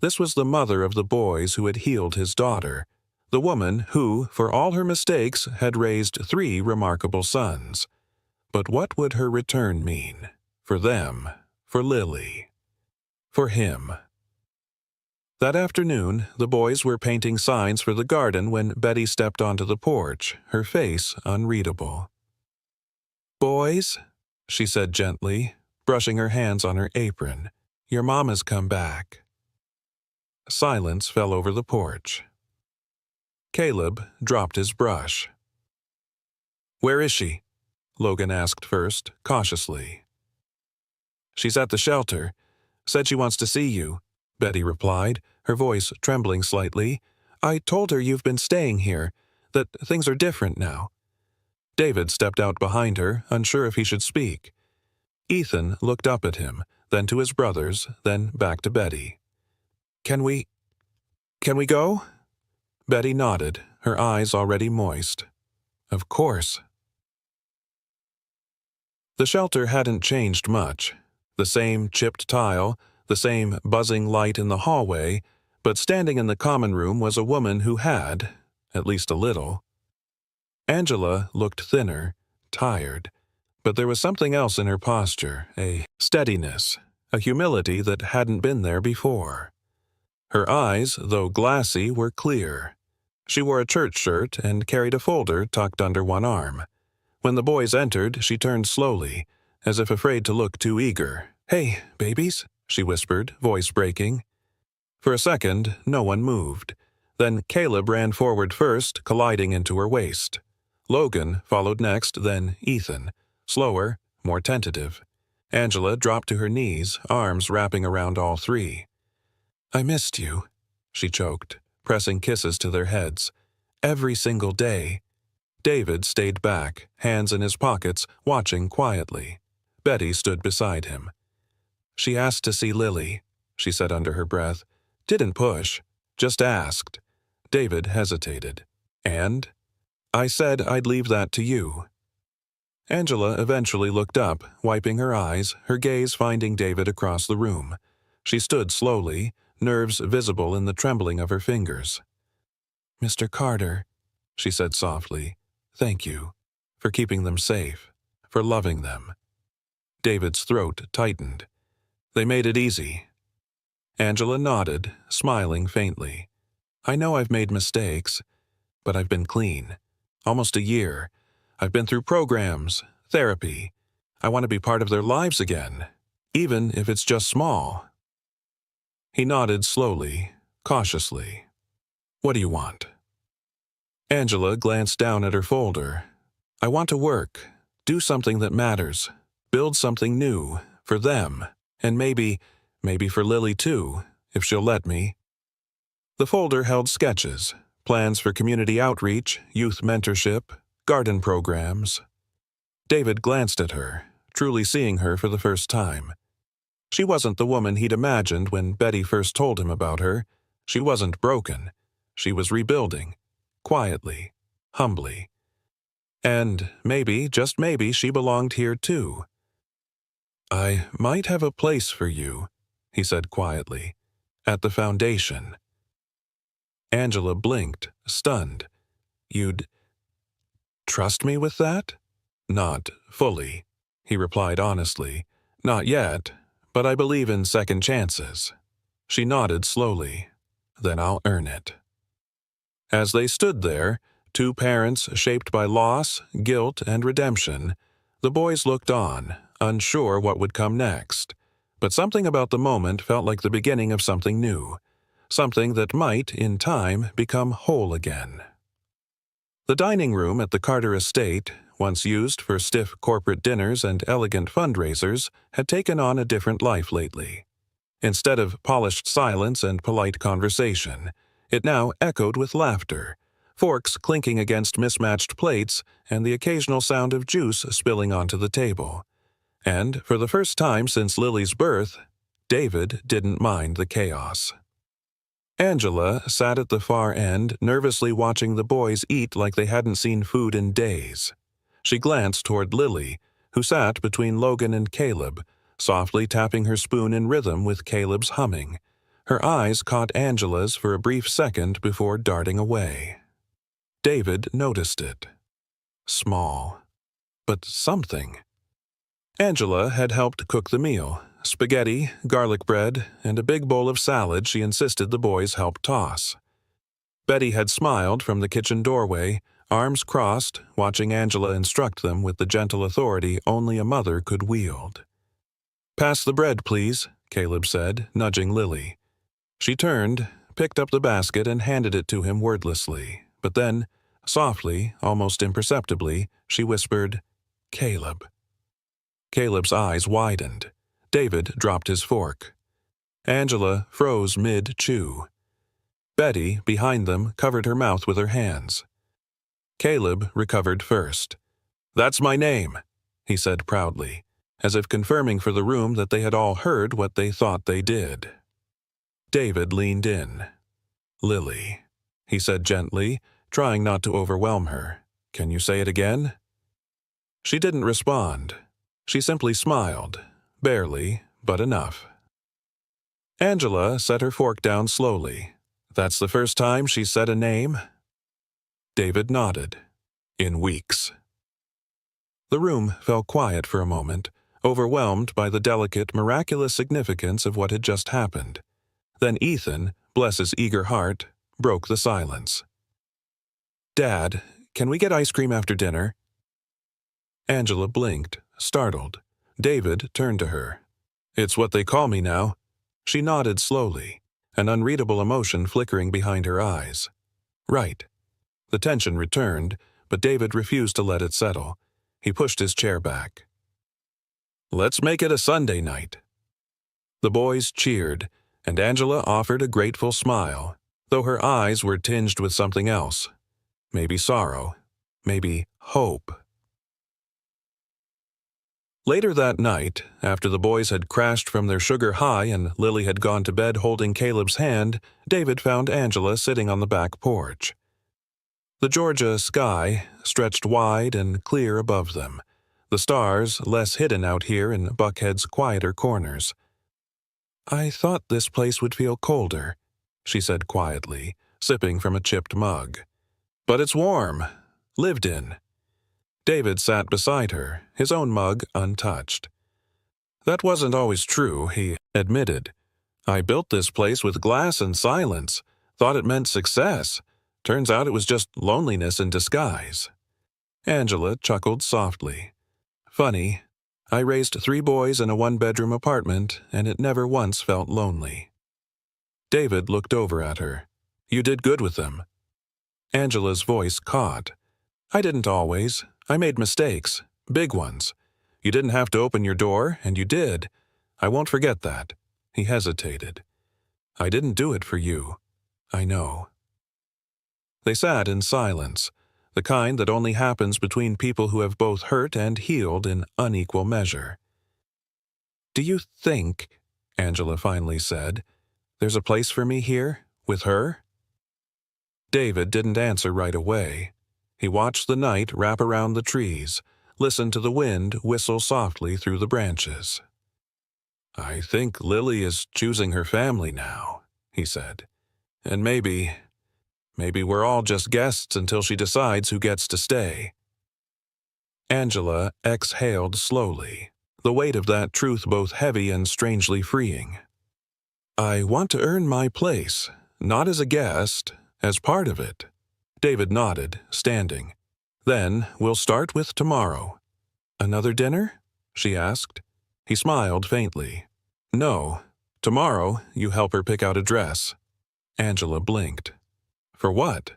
This was the mother of the boys who had healed his daughter, the woman who, for all her mistakes, had raised 3 remarkable sons. But what would her return mean? For them, for Lily, for him. That afternoon, the boys were painting signs for the garden when Betty stepped onto the porch, her face unreadable. "Boys," she said gently, brushing her hands on her apron, "your mama's come back." Silence fell over the porch. Caleb dropped his brush. "Where is she?" Logan asked first, cautiously. "She's at the shelter. Said she wants to see you," Betty replied, her voice trembling slightly. "I told her you've been staying here, that things are different now." David stepped out behind her, unsure if he should speak. Ethan looked up at him, then to his brothers, then back to Betty. Can we go?" Betty nodded, her eyes already moist. "Of course." The shelter hadn't changed much. The same chipped tile, the same buzzing light in the hallway, but standing in the common room was a woman who had, at least a little. Angela looked thinner, tired, but there was something else in her posture, a steadiness, a humility that hadn't been there before. Her eyes, though glassy, were clear. She wore a church shirt and carried a folder tucked under one arm. When the boys entered, she turned slowly, as if afraid to look too eager. "Hey, babies," she whispered, voice breaking. For a second, no one moved. Then Caleb ran forward first, colliding into her waist. Logan followed next, then Ethan, slower, more tentative. Angela dropped to her knees, arms wrapping around all 3. "I missed you," she choked, pressing kisses to their heads. "Every single day." David stayed back, hands in his pockets, watching quietly. Betty stood beside him. "She asked to see Lily," she said under her breath. "Didn't push, just asked." David hesitated. "And?" "I said I'd leave that to you." Angela eventually looked up, wiping her eyes, her gaze finding David across the room. She stood slowly, nerves visible in the trembling of her fingers. "Mr. Carter," she said softly, "thank you for keeping them safe, for loving them." David's throat tightened. "They made it easy." Angela nodded, smiling faintly. "I know I've made mistakes, but I've been clean. Almost a year. I've been through programs, therapy. I want to be part of their lives again, even if it's just small." He nodded slowly, cautiously. "What do you want?" Angela glanced down at her folder. "I want to work, do something that matters, build something new, for them, and maybe for Lily too, if she'll let me." The folder held sketches, plans for community outreach, youth mentorship, garden programs. David glanced at her, truly seeing her for the first time. She wasn't the woman he'd imagined when Betty first told him about her. She wasn't broken. She was rebuilding, quietly, humbly. And maybe, just maybe, she belonged here too. "I might have a place for you," he said quietly, "at the foundation." Angela blinked, stunned. "You'd trust me with that?" "Not fully," he replied honestly. "Not yet, but I believe in second chances." She nodded slowly. "Then I'll earn it." As they stood there, two parents shaped by loss, guilt, and redemption, the boys looked on, unsure what would come next. But something about the moment felt like the beginning of something new, something that might, in time, become whole again. The dining room at the Carter estate, once used for stiff corporate dinners and elegant fundraisers, had taken on a different life lately. Instead of polished silence and polite conversation, it now echoed with laughter, forks clinking against mismatched plates, and the occasional sound of juice spilling onto the table. And, for the first time since Lily's birth, David didn't mind the chaos. Angela sat at the far end, nervously watching the boys eat like they hadn't seen food in days. She glanced toward Lily, who sat between Logan and Caleb, softly tapping her spoon in rhythm with Caleb's humming. Her eyes caught Angela's for a brief second before darting away. David noticed it. Small. But something. Angela had helped cook the meal. Spaghetti, garlic bread, and a big bowl of salad she insisted the boys help toss. Betty had smiled from the kitchen doorway, arms crossed, watching Angela instruct them with the gentle authority only a mother could wield. "Pass the bread, please," Caleb said, nudging Lily. She turned, picked up the basket, and handed it to him wordlessly. But then, softly, almost imperceptibly, she whispered, "Caleb." Caleb's eyes widened. David dropped his fork. Angela froze mid-chew. Betty, behind them, covered her mouth with her hands. Caleb recovered first. "That's my name," he said proudly, as if confirming for the room that they had all heard what they thought they did. David leaned in. "Lily," he said gently, trying not to overwhelm her. "Can you say it again?" She didn't respond. She simply smiled. Barely, but enough. Angela set her fork down slowly. "That's the first time she said a name?" David nodded. "In weeks." The room fell quiet for a moment, overwhelmed by the delicate, miraculous significance of what had just happened. Then Ethan, bless his eager heart, broke the silence. "Dad, can we get ice cream after dinner?" Angela blinked, startled. David turned to her. "It's what they call me now." She nodded slowly, an unreadable emotion flickering behind her eyes. "Right." The tension returned, but David refused to let it settle. He pushed his chair back. "Let's make it a Sunday night." The boys cheered, and Angela offered a grateful smile, though her eyes were tinged with something else. Maybe sorrow. Maybe hope. Later that night, after the boys had crashed from their sugar high and Lily had gone to bed holding Caleb's hand, David found Angela sitting on the back porch. The Georgia sky stretched wide and clear above them, the stars less hidden out here in Buckhead's quieter corners. "I thought this place would feel colder," she said quietly, sipping from a chipped mug. "But it's warm. Lived in." David sat beside her, his own mug untouched. "That wasn't always true," he admitted. "I built this place with glass and silence. Thought it meant success. Turns out it was just loneliness in disguise." Angela chuckled softly. "Funny. I raised 3 boys in a 1-bedroom apartment, and it never once felt lonely." David looked over at her. "You did good with them." Angela's voice caught. "I didn't always. I made mistakes. Big ones. You didn't have to open your door, and you did. I won't forget that." He hesitated. "I didn't do it for you. I know." They sat in silence. the kind that only happens between people who have both hurt and healed in unequal measure. "Do you think," Angela finally said, "there's a place for me here, with her?" David didn't answer right away. He watched the night wrap around the trees, listened to the wind whistle softly through the branches. "I think Lily is choosing her family now," he said. "And maybe we're all just guests until she decides who gets to stay." Angela exhaled slowly, the weight of that truth both heavy and strangely freeing. "I want to earn my place, not as a guest, as part of it." David nodded, standing. "Then we'll start with tomorrow." "Another dinner?" she asked. He smiled faintly. "No. Tomorrow you help her pick out a dress." Angela blinked. "For what?"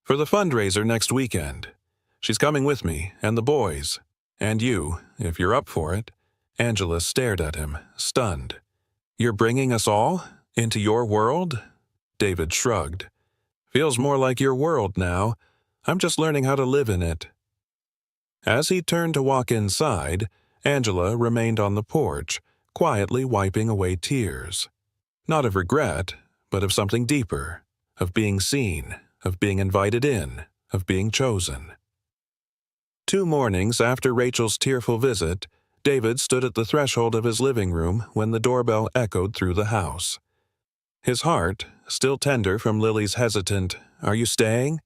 "For the fundraiser next weekend. She's coming with me, and the boys. And you, if you're up for it." Angela stared at him, stunned. "You're bringing us all? Into your world?" David shrugged. "Feels more like your world now. I'm just learning how to live in it." As he turned to walk inside, Angela remained on the porch, quietly wiping away tears. Not of regret, but of something deeper, of being seen, of being invited in, of being chosen. 2 mornings after Rachel's tearful visit, David stood at the threshold of his living room when the doorbell echoed through the house. His heart, still tender from Lily's hesitant, "Are you staying?"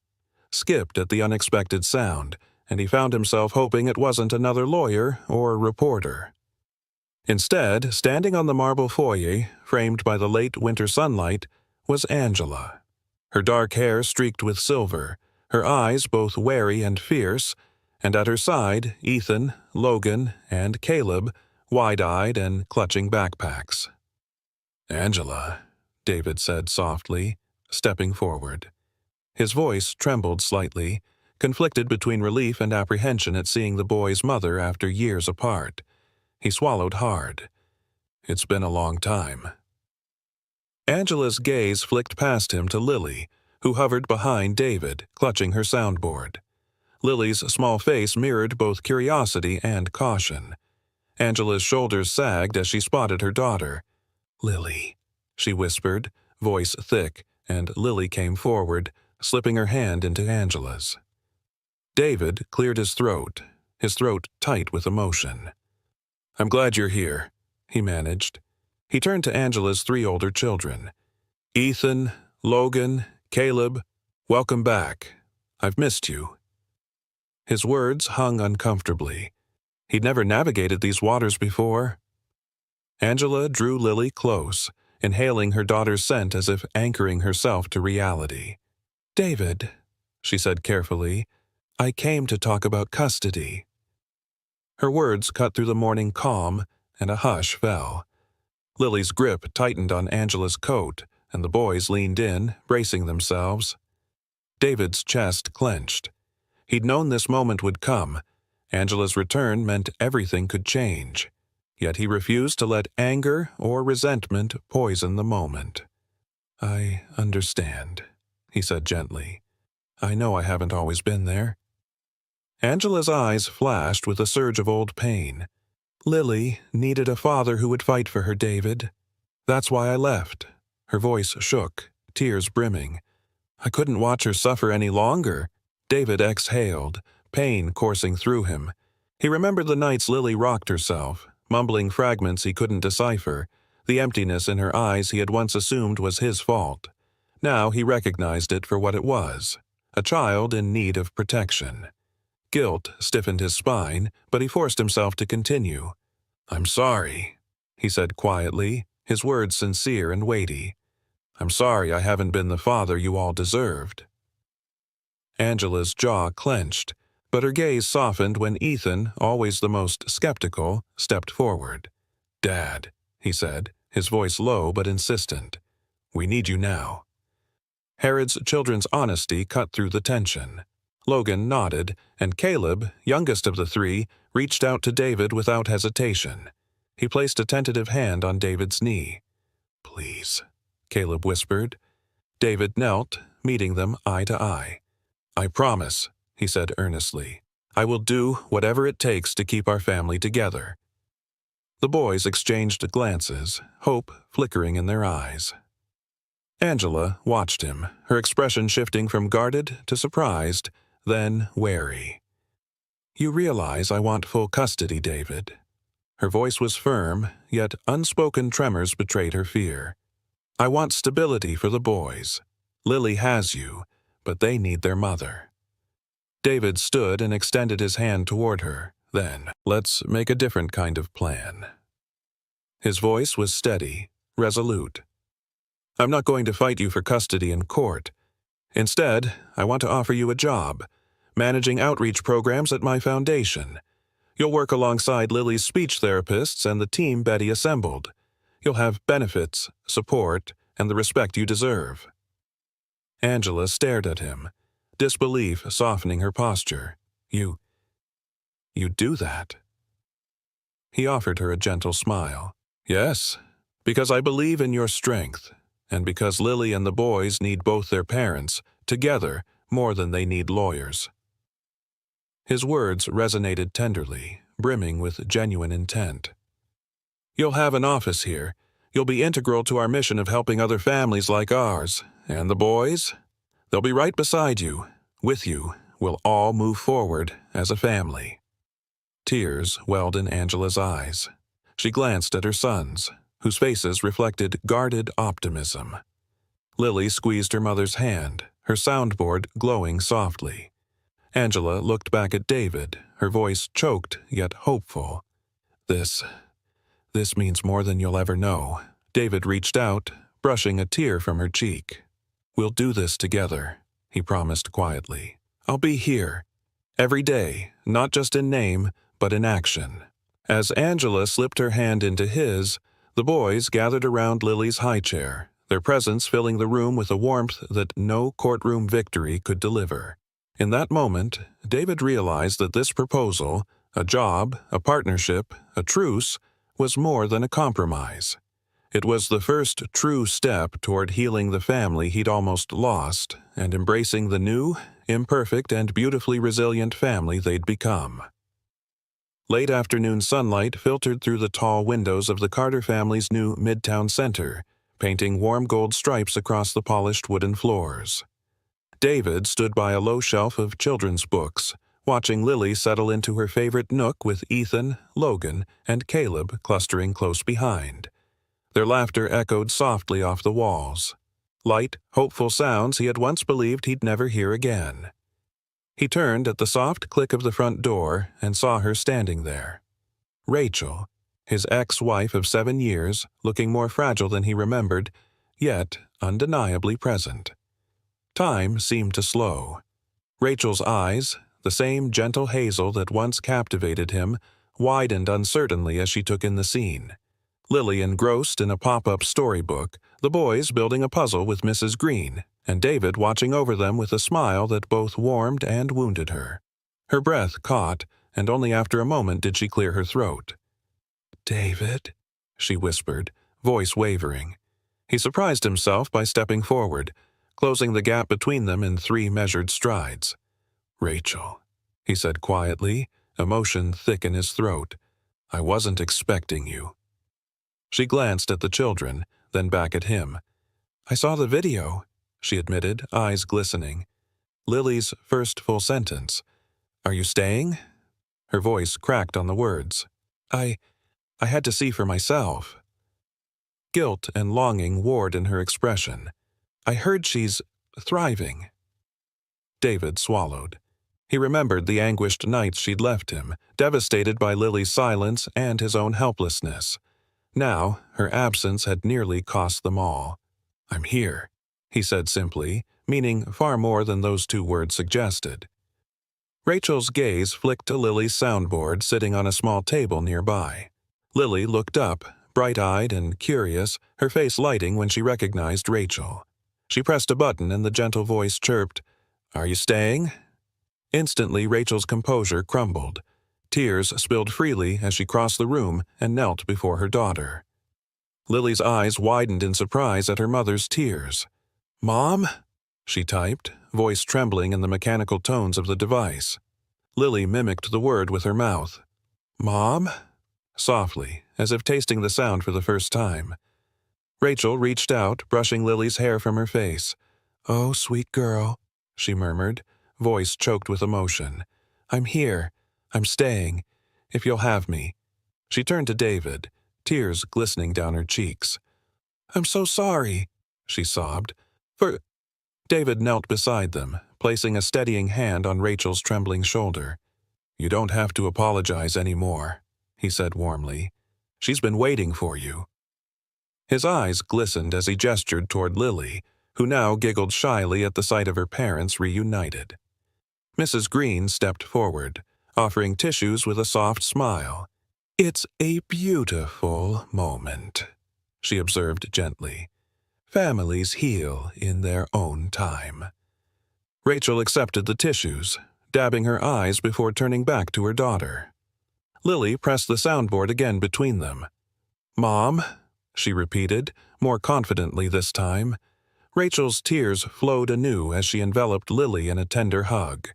skipped at the unexpected sound, and he found himself hoping it wasn't another lawyer or reporter. Instead, standing on the marble foyer, framed by the late winter sunlight, was Angela. Her dark hair streaked with silver, her eyes both wary and fierce, and at her side Ethan, Logan, and Caleb, wide-eyed and clutching backpacks. "Angela," David said softly, stepping forward. His voice trembled slightly, conflicted between relief and apprehension at seeing the boy's mother after years apart. He swallowed hard. "It's been a long time." Angela's gaze flicked past him to Lily, who hovered behind David, clutching her soundboard. Lily's small face mirrored both curiosity and caution. Angela's shoulders sagged as she spotted her daughter. "Lily," she whispered, voice thick, and Lily came forward, slipping her hand into Angela's. David cleared his throat tight with emotion. "I'm glad you're here," he managed. He turned to Angela's 3 older children. "Ethan, Logan, Caleb, welcome back. I've missed you." His words hung uncomfortably. He'd never navigated these waters before. Angela drew Lily close, inhaling her daughter's scent as if anchoring herself to reality. "David," she said carefully, "I came to talk about custody." Her words cut through the morning calm, and a hush fell. Lily's grip tightened on Angela's coat, and the boys leaned in, bracing themselves. David's chest clenched. He'd known this moment would come. Angela's return meant everything could change. Yet he refused to let anger or resentment poison the moment. "I understand," he said gently. "I know I haven't always been there." Angela's eyes flashed with a surge of old pain. "Lily needed a father who would fight for her, David. That's why I left." Her voice shook, tears brimming. "I couldn't watch her suffer any longer." David exhaled, pain coursing through him. He remembered the nights Lily rocked herself, mumbling fragments he couldn't decipher, the emptiness in her eyes he had once assumed was his fault. Now he recognized it for what it was, a child in need of protection. Guilt stiffened his spine, but he forced himself to continue. "I'm sorry," he said quietly, his words sincere and weighty. "I'm sorry I haven't been the father you all deserved." Angela's jaw clenched, but her gaze softened when Ethan, always the most skeptical, stepped forward. "Dad," he said, his voice low but insistent. "We need you now." Herod's children's honesty cut through the tension. Logan nodded, and Caleb, youngest of the 3, reached out to David without hesitation. He placed a tentative hand on David's knee. "Please," Caleb whispered. David knelt, meeting them eye to eye. "I promise," he said earnestly. "I will do whatever it takes to keep our family together." The boys exchanged glances, hope flickering in their eyes. Angela watched him, her expression shifting from guarded to surprised, then wary. "You realize I want full custody, David." Her voice was firm, yet unspoken tremors betrayed her fear. "I want stability for the boys. Lily has you, but they need their mother." David stood and extended his hand toward her. "Then, let's make a different kind of plan." His voice was steady, resolute. "I'm not going to fight you for custody in court. Instead, I want to offer you a job, managing outreach programs at my foundation. You'll work alongside Lily's speech therapists and the team Betty assembled. You'll have benefits, support, and the respect you deserve." Angela stared at him, disbelief softening her posture. You do that?" He offered her a gentle smile. "Yes, because I believe in your strength, and because Lily and the boys need both their parents, together, more than they need lawyers." His words resonated tenderly, brimming with genuine intent. "You'll have an office here. You'll be integral to our mission of helping other families like ours. And the boys? They'll be right beside you. With you, we'll all move forward as a family." Tears welled in Angela's eyes. She glanced at her sons, whose faces reflected guarded optimism. Lily squeezed her mother's hand, her soundboard glowing softly. Angela looked back at David, her voice choked yet hopeful. This means more than you'll ever know." David reached out, brushing a tear from her cheek. "We'll do this together," he promised quietly. "I'll be here, every day, not just in name, but in action." As Angela slipped her hand into his, the boys gathered around Lily's high chair, their presence filling the room with a warmth that no courtroom victory could deliver. In that moment, David realized that this proposal, a job, a partnership, a truce, was more than a compromise. It was the first true step toward healing the family he'd almost lost and embracing the new, imperfect, and beautifully resilient family they'd become. Late afternoon sunlight filtered through the tall windows of the Carter family's new Midtown Center, painting warm gold stripes across the polished wooden floors. David stood by a low shelf of children's books, watching Lily settle into her favorite nook with Ethan, Logan, and Caleb clustering close behind. Their laughter echoed softly off the walls. Light, hopeful sounds he had once believed he'd never hear again. He turned at the soft click of the front door and saw her standing there. Rachel, his ex-wife of 7 years, looking more fragile than he remembered, yet undeniably present. Time seemed to slow. Rachel's eyes, the same gentle hazel that once captivated him, widened uncertainly as she took in the scene. Lily engrossed in a pop-up storybook, the boys building a puzzle with Mrs. Green, and David watching over them with a smile that both warmed and wounded her. Her breath caught, and only after a moment did she clear her throat. "David," she whispered, voice wavering. He surprised himself by stepping forward, closing the gap between them in 3 measured strides. "Rachel," he said quietly, emotion thick in his throat. "I wasn't expecting you." She glanced at the children, then back at him. "I saw the video," she admitted, eyes glistening. Lily's first full sentence. "Are you staying?" Her voice cracked on the words. I had to see for myself." Guilt and longing warred in her expression. "I heard she's thriving." David swallowed. He remembered the anguished nights she'd left him, devastated by Lily's silence and his own helplessness. Now, her absence had nearly cost them all. "I'm here," he said simply, meaning far more than those 2 words suggested. Rachel's gaze flicked to Lily's soundboard sitting on a small table nearby. Lily looked up, bright-eyed and curious, her face lighting when she recognized Rachel. She pressed a button and the gentle voice chirped, "Are you staying?" Instantly, Rachel's composure crumbled. Tears spilled freely as she crossed the room and knelt before her daughter. Lily's eyes widened in surprise at her mother's tears. "Mom?" she typed, voice trembling in the mechanical tones of the device. Lily mimicked the word with her mouth. "Mom?" Softly, as if tasting the sound for the first time. Rachel reached out, brushing Lily's hair from her face. "Oh, sweet girl," she murmured, voice choked with emotion. "I'm here. I'm staying. If you'll have me." She turned to David, tears glistening down her cheeks. "I'm so sorry," she sobbed. "For—" David knelt beside them, placing a steadying hand on Rachel's trembling shoulder. "You don't have to apologize anymore," he said warmly. "She's been waiting for you." His eyes glistened as he gestured toward Lily, who now giggled shyly at the sight of her parents reunited. Mrs. Green stepped forward, offering tissues with a soft smile. "It's a beautiful moment," she observed gently. "Families heal in their own time." Rachel accepted the tissues, dabbing her eyes before turning back to her daughter. Lily pressed the soundboard again between them. "Mom?" she repeated, more confidently this time. Rachel's tears flowed anew as she enveloped Lily in a tender hug.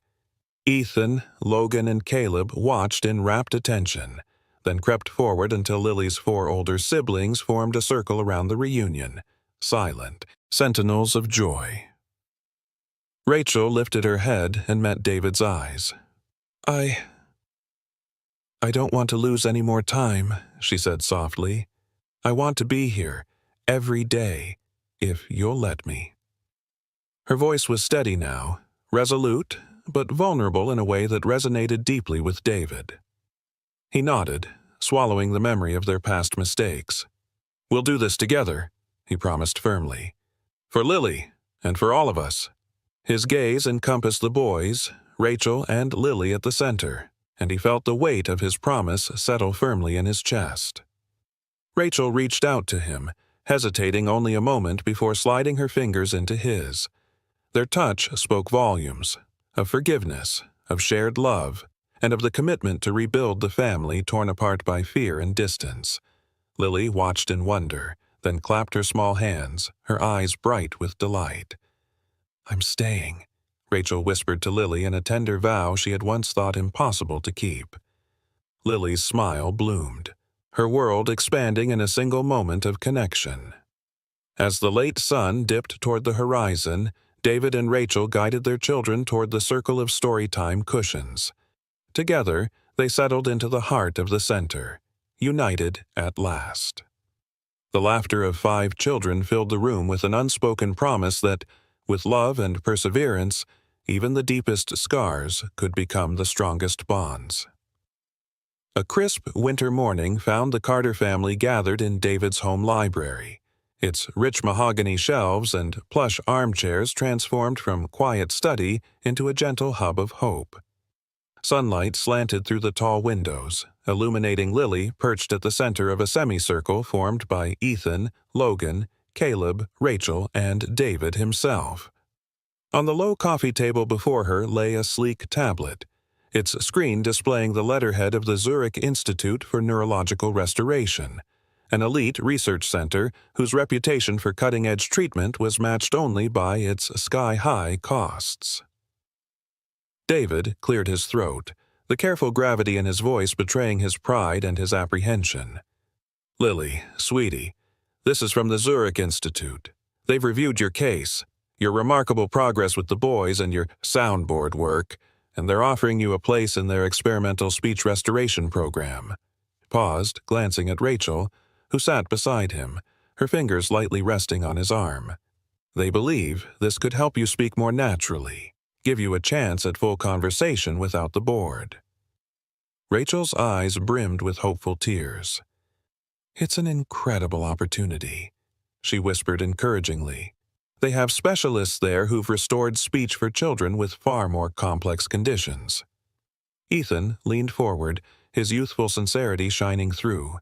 Ethan, Logan, and Caleb watched in rapt attention, then crept forward until Lily's 4 older siblings formed a circle around the reunion, silent, sentinels of joy. Rachel lifted her head and met David's eyes. I don't want to lose any more time," she said softly. "I want to be here, every day, if you'll let me." Her voice was steady now, resolute, but vulnerable in a way that resonated deeply with David. He nodded, swallowing the memory of their past mistakes. "We'll do this together," he promised firmly. "For Lily, and for all of us." His gaze encompassed the boys, Rachel and Lily at the center, and he felt the weight of his promise settle firmly in his chest. Rachel reached out to him, hesitating only a moment before sliding her fingers into his. Their touch spoke volumes, of forgiveness, of shared love, and of the commitment to rebuild the family torn apart by fear and distance. Lily watched in wonder, then clapped her small hands, her eyes bright with delight. "I'm staying," Rachel whispered to Lily in a tender vow she had once thought impossible to keep. Lily's smile bloomed, her world expanding in a single moment of connection. As the late sun dipped toward the horizon, David and Rachel guided their children toward the circle of storytime cushions. Together, they settled into the heart of the center, united at last. The laughter of 5 children filled the room with an unspoken promise that, with love and perseverance, even the deepest scars could become the strongest bonds. A crisp winter morning found the Carter family gathered in David's home library, its rich mahogany shelves and plush armchairs transformed from quiet study into a gentle hub of hope. Sunlight slanted through the tall windows, illuminating Lily perched at the center of a semicircle formed by Ethan, Logan, Caleb, Rachel, and David himself. On the low coffee table before her lay a sleek tablet, its screen displaying the letterhead of the Zurich Institute for Neurological Restoration, an elite research center whose reputation for cutting-edge treatment was matched only by its sky-high costs. David cleared his throat, the careful gravity in his voice betraying his pride and his apprehension. "Lily, sweetie, this is from the Zurich Institute. They've reviewed your case, your remarkable progress with the boys and your soundboard work, and they're offering you a place in their experimental speech restoration program." Paused, glancing at Rachel, who sat beside him, her fingers lightly resting on his arm. "They believe this could help you speak more naturally, give you a chance at full conversation without the board." Rachel's eyes brimmed with hopeful tears. "It's an incredible opportunity," she whispered encouragingly. "They have specialists there who've restored speech for children with far more complex conditions." Ethan leaned forward, his youthful sincerity shining through.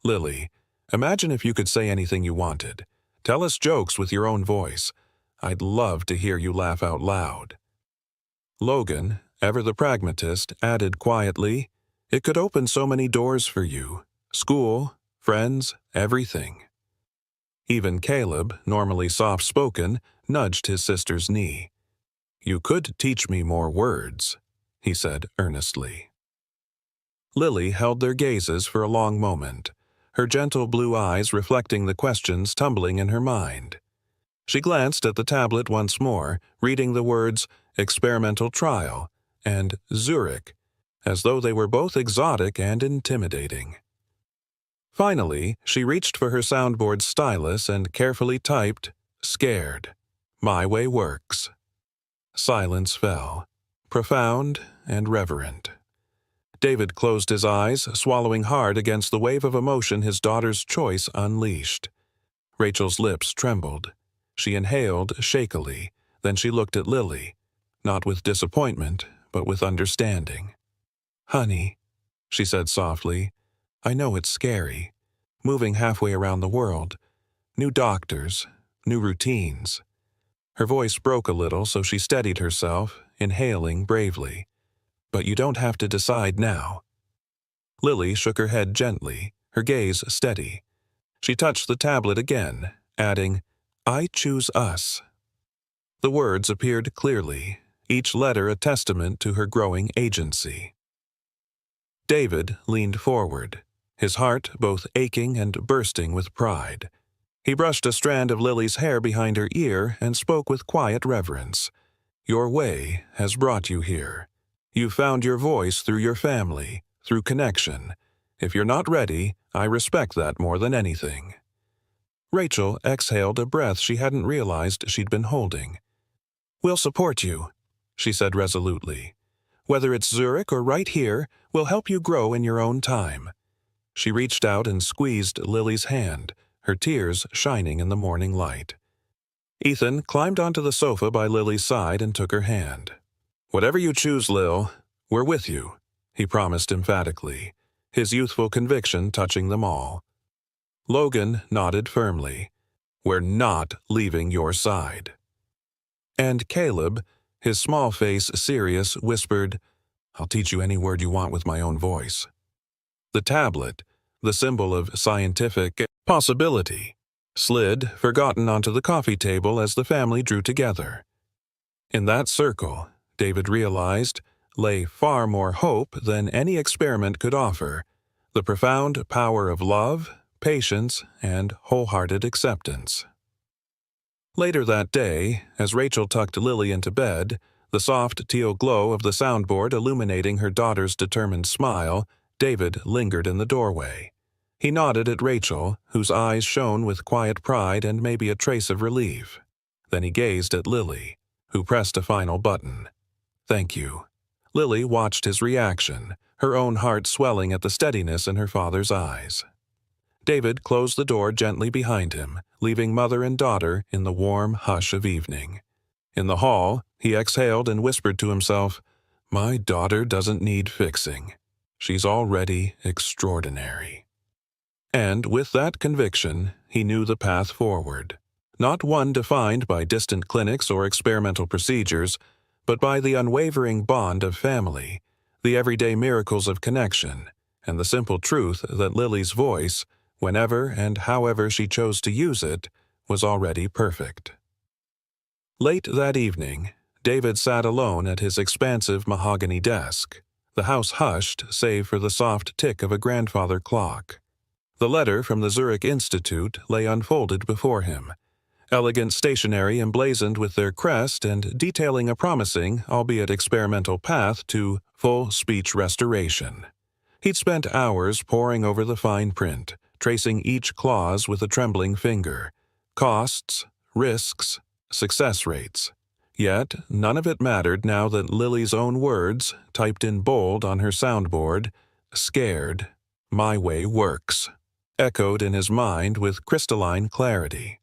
"Lily, imagine if you could say anything you wanted. Tell us jokes with your own voice. I'd love to hear you laugh out loud." Logan, ever the pragmatist, added quietly, "It could open so many doors for you. School, friends, everything." Even Caleb, normally soft-spoken, nudged his sister's knee. "You could teach me more words," he said earnestly. Lily held their gazes for a long moment, her gentle blue eyes reflecting the questions tumbling in her mind. She glanced at the tablet once more, reading the words experimental trial and Zurich, as though they were both exotic and intimidating. Finally, she reached for her soundboard stylus and carefully typed, "Scared. My way works." Silence fell, profound and reverent. David closed his eyes, swallowing hard against the wave of emotion his daughter's choice unleashed. Rachel's lips trembled. She inhaled shakily, then she looked at Lily, not with disappointment, but with understanding. "Honey," she said softly, "I know it's scary. Moving halfway around the world. New doctors, new routines." Her voice broke a little, so she steadied herself, inhaling bravely. "But you don't have to decide now." Lily shook her head gently, her gaze steady. She touched the tablet again, adding, "I choose us." The words appeared clearly, each letter a testament to her growing agency. David leaned forward, his heart both aching and bursting with pride. He brushed a strand of Lily's hair behind her ear and spoke with quiet reverence. "Your way has brought you here. You found your voice through your family, through connection. If you're not ready, I respect that more than anything." Rachel exhaled a breath she hadn't realized she'd been holding. "We'll support you," she said resolutely. "Whether it's Zurich or right here, we'll help you grow in your own time." She reached out and squeezed Lily's hand, her tears shining in the morning light. Ethan climbed onto the sofa by Lily's side and took her hand. "Whatever you choose, Lil, we're with you," he promised emphatically, his youthful conviction touching them all. Logan nodded firmly. "We're not leaving your side." And Caleb, his small face serious, whispered, "I'll teach you any word you want with my own voice." The tablet, the symbol of scientific possibility, slid, forgotten, onto the coffee table as the family drew together. In that circle, David realized, lay far more hope than any experiment could offer, the profound power of love, patience, and wholehearted acceptance. Later that day, as Rachel tucked Lily into bed, the soft teal glow of the soundboard illuminating her daughter's determined smile, David lingered in the doorway. He nodded at Rachel, whose eyes shone with quiet pride and maybe a trace of relief. Then he gazed at Lily, who pressed a final button. "Thank you." Lily watched his reaction, her own heart swelling at the steadiness in her father's eyes. David closed the door gently behind him, leaving mother and daughter in the warm hush of evening. In the hall, he exhaled and whispered to himself, "My daughter doesn't need fixing. She's already extraordinary." And with that conviction, he knew the path forward. Not one defined by distant clinics or experimental procedures, but by the unwavering bond of family, the everyday miracles of connection, and the simple truth that Lily's voice, whenever and however she chose to use it, was already perfect. Late that evening, David sat alone at his expansive mahogany desk, the house hushed save for the soft tick of a grandfather clock. The letter from the Zurich Institute lay unfolded before him, elegant stationery emblazoned with their crest and detailing a promising, albeit experimental path to full speech restoration. He'd spent hours poring over the fine print, tracing each clause with a trembling finger. Costs, risks, success rates. Yet none of it mattered now that Lily's own words, typed in bold on her soundboard, "Scared, my way works," echoed in his mind with crystalline clarity.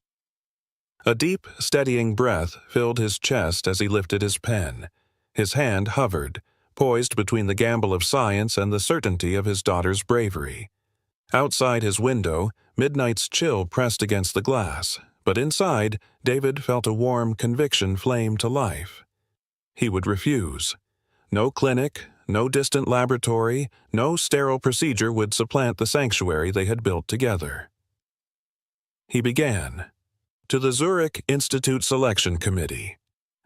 A deep, steadying breath filled his chest as he lifted his pen. His hand hovered, poised between the gamble of science and the certainty of his daughter's bravery. Outside his window, midnight's chill pressed against the glass, but inside, David felt a warm conviction flame to life. He would refuse. No clinic, no distant laboratory, no sterile procedure would supplant the sanctuary they had built together. He began. To the Zurich Institute Selection Committee,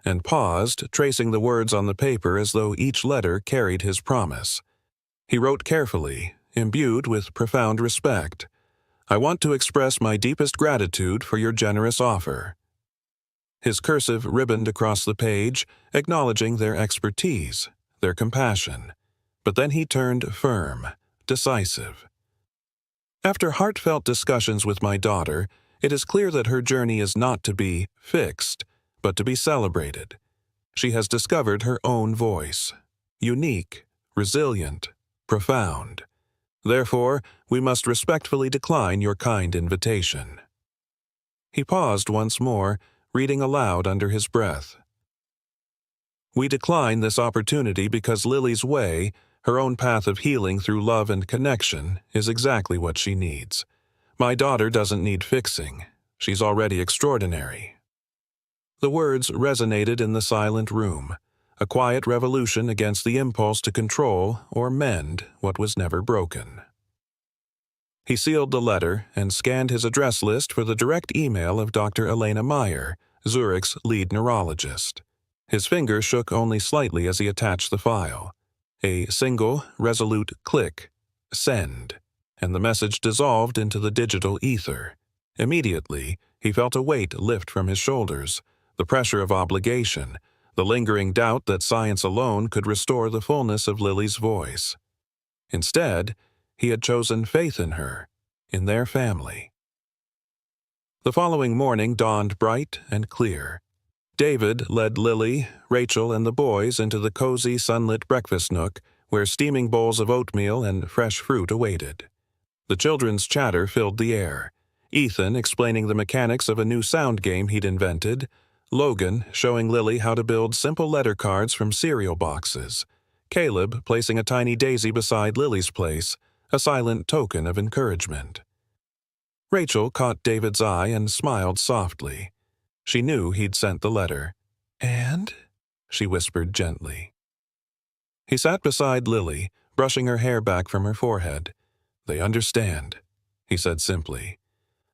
and paused, tracing the words on the paper as though each letter carried his promise. He wrote carefully, imbued with profound respect. I want to express my deepest gratitude for your generous offer. His cursive ribboned across the page, acknowledging their expertise, their compassion. But then he turned firm, decisive. After heartfelt discussions with my daughter, it is clear that her journey is not to be fixed, but to be celebrated. She has discovered her own voice, unique, resilient, profound. Therefore, we must respectfully decline your kind invitation. He paused once more, reading aloud under his breath. We decline this opportunity because Lily's way, her own path of healing through love and connection, is exactly what she needs. My daughter doesn't need fixing. She's already extraordinary. The words resonated in the silent room, a quiet revolution against the impulse to control or mend what was never broken. He sealed the letter and scanned his address list for the direct email of Dr. Elena Meyer, Zurich's lead neurologist. His finger shook only slightly as he attached the file. A single, resolute click, send, and the message dissolved into the digital ether. Immediately, he felt a weight lift from his shoulders, the pressure of obligation, the lingering doubt that science alone could restore the fullness of Lily's voice. Instead, he had chosen faith in her, in their family. The following morning dawned bright and clear. David led Lily, Rachel, and the boys into the cozy, sunlit breakfast nook where steaming bowls of oatmeal and fresh fruit awaited. The children's chatter filled the air. Ethan explaining the mechanics of a new sound game he'd invented, Logan showing Lily how to build simple letter cards from cereal boxes, Caleb placing a tiny daisy beside Lily's place, a silent token of encouragement. Rachel caught David's eye and smiled softly. She knew he'd sent the letter. "And?" she whispered gently. He sat beside Lily, brushing her hair back from her forehead. "They understand," he said simply.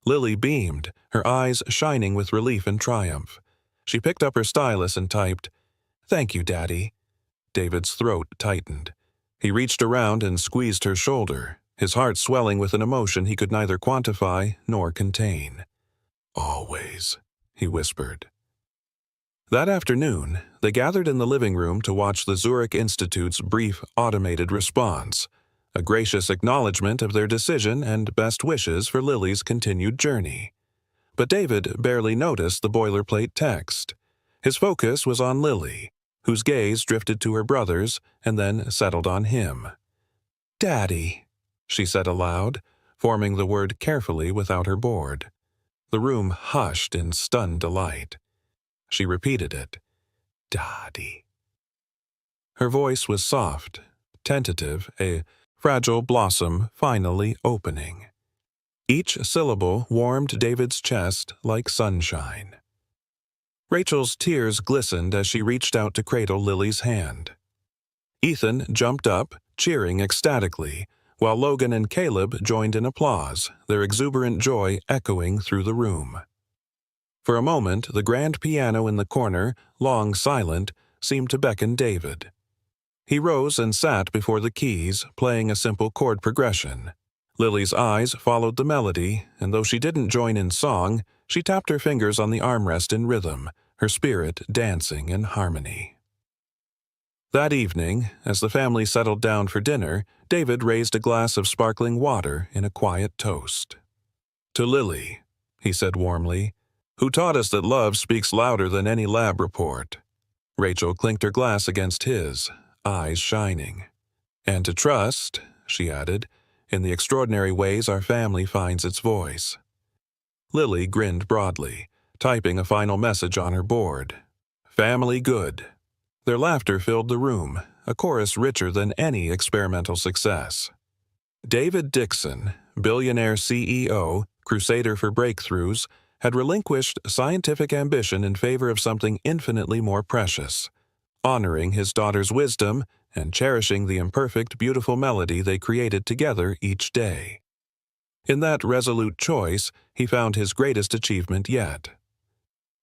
Lily beamed, her eyes shining with relief and triumph. She picked up her stylus and typed, "Thank you, Daddy." David's throat tightened. He reached around and squeezed her shoulder, his heart swelling with an emotion he could neither quantify nor contain. "Always," he whispered. That afternoon, they gathered in the living room to watch the Zurich Institute's brief automated response, a gracious acknowledgement of their decision and best wishes for Lily's continued journey. But David barely noticed the boilerplate text. His focus was on Lily, whose gaze drifted to her brothers and then settled on him. "Daddy," she said aloud, forming the word carefully without her board. The room hushed in stunned delight. She repeated it. "Daddy." Her voice was soft, tentative, a fragile blossom finally opening. Each syllable warmed David's chest like sunshine. Rachel's tears glistened as she reached out to cradle Lily's hand. Ethan jumped up, cheering ecstatically, while Logan and Caleb joined in applause, their exuberant joy echoing through the room. For a moment, the grand piano in the corner, long silent, seemed to beckon David. He rose and sat before the keys, playing a simple chord progression. Lily's eyes followed the melody, and though she didn't join in song, she tapped her fingers on the armrest in rhythm, her spirit dancing in harmony. That evening, as the family settled down for dinner, David raised a glass of sparkling water in a quiet toast. "To Lily," he said warmly, "who taught us that love speaks louder than any lab report." Rachel clinked her glass against his, eyes shining. "And to trust," she added, "in the extraordinary ways our family finds its voice." Lily grinned broadly, typing a final message on her board. "Family good." Their laughter filled the room, a chorus richer than any experimental success. David Dixon, billionaire CEO, crusader for breakthroughs, had relinquished scientific ambition in favor of something infinitely more precious, honoring his daughter's wisdom and cherishing the imperfect, beautiful melody they created together each day. In that resolute choice, he found his greatest achievement yet.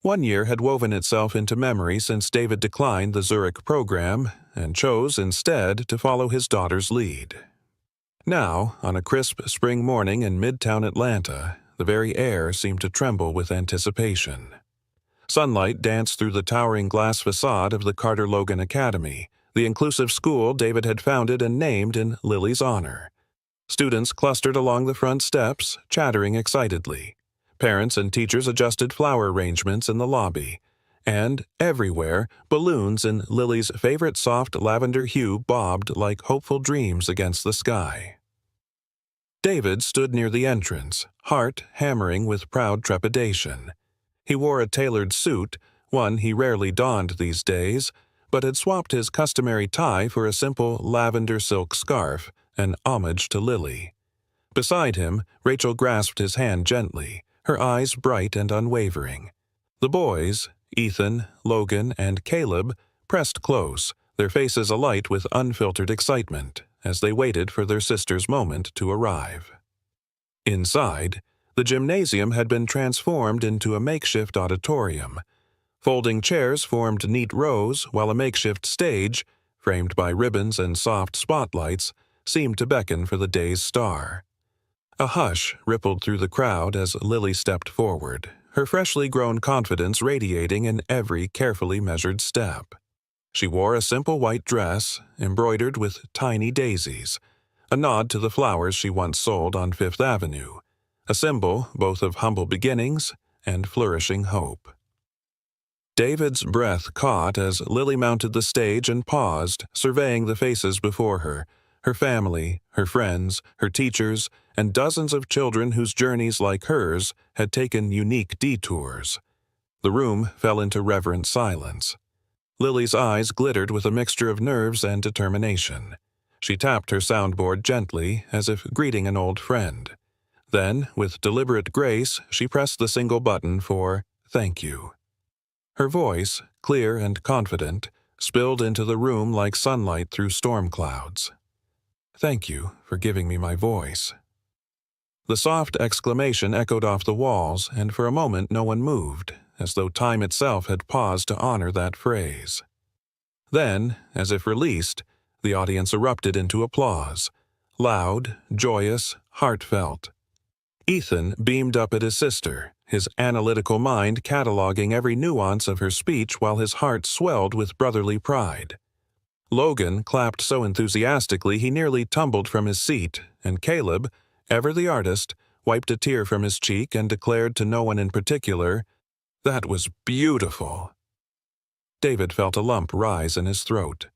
One year had woven itself into memory since David declined the Zurich program and chose instead to follow his daughter's lead. Now, on a crisp spring morning in midtown Atlanta, the very air seemed to tremble with anticipation. Sunlight danced through the towering glass facade of the Carter Logan Academy, the inclusive school David had founded and named in Lily's honor. Students clustered along the front steps, chattering excitedly. Parents and teachers adjusted flower arrangements in the lobby. And, everywhere, balloons in Lily's favorite soft lavender hue bobbed like hopeful dreams against the sky. David stood near the entrance, heart hammering with proud trepidation. He wore a tailored suit, one he rarely donned these days, but had swapped his customary tie for a simple lavender silk scarf, an homage to Lily. Beside him, Rachel grasped his hand gently, her eyes bright and unwavering. The boys, Ethan, Logan, and Caleb, pressed close, their faces alight with unfiltered excitement, as they waited for their sister's moment to arrive. Inside, the gymnasium had been transformed into a makeshift auditorium. Folding chairs formed neat rows, while a makeshift stage, framed by ribbons and soft spotlights, seemed to beckon for the day's star. A hush rippled through the crowd as Lily stepped forward, her freshly grown confidence radiating in every carefully measured step. She wore a simple white dress, embroidered with tiny daisies, a nod to the flowers she once sold on Fifth Avenue, a symbol both of humble beginnings and flourishing hope. David's breath caught as Lily mounted the stage and paused, surveying the faces before her, her family, her friends, her teachers, and dozens of children whose journeys, like hers, had taken unique detours. The room fell into reverent silence. Lily's eyes glittered with a mixture of nerves and determination. She tapped her soundboard gently, as if greeting an old friend. Then, with deliberate grace, she pressed the single button for "Thank you." Her voice, clear and confident, spilled into the room like sunlight through storm clouds. "Thank you for giving me my voice." The soft exclamation echoed off the walls, and for a moment no one moved, as though time itself had paused to honor that phrase. Then, as if released, the audience erupted into applause, loud, joyous, heartfelt. Ethan beamed up at his sister, his analytical mind cataloging every nuance of her speech while his heart swelled with brotherly pride. Logan clapped so enthusiastically he nearly tumbled from his seat, and Caleb, ever the artist, wiped a tear from his cheek and declared to no one in particular, "That was beautiful." David felt a lump rise in his throat.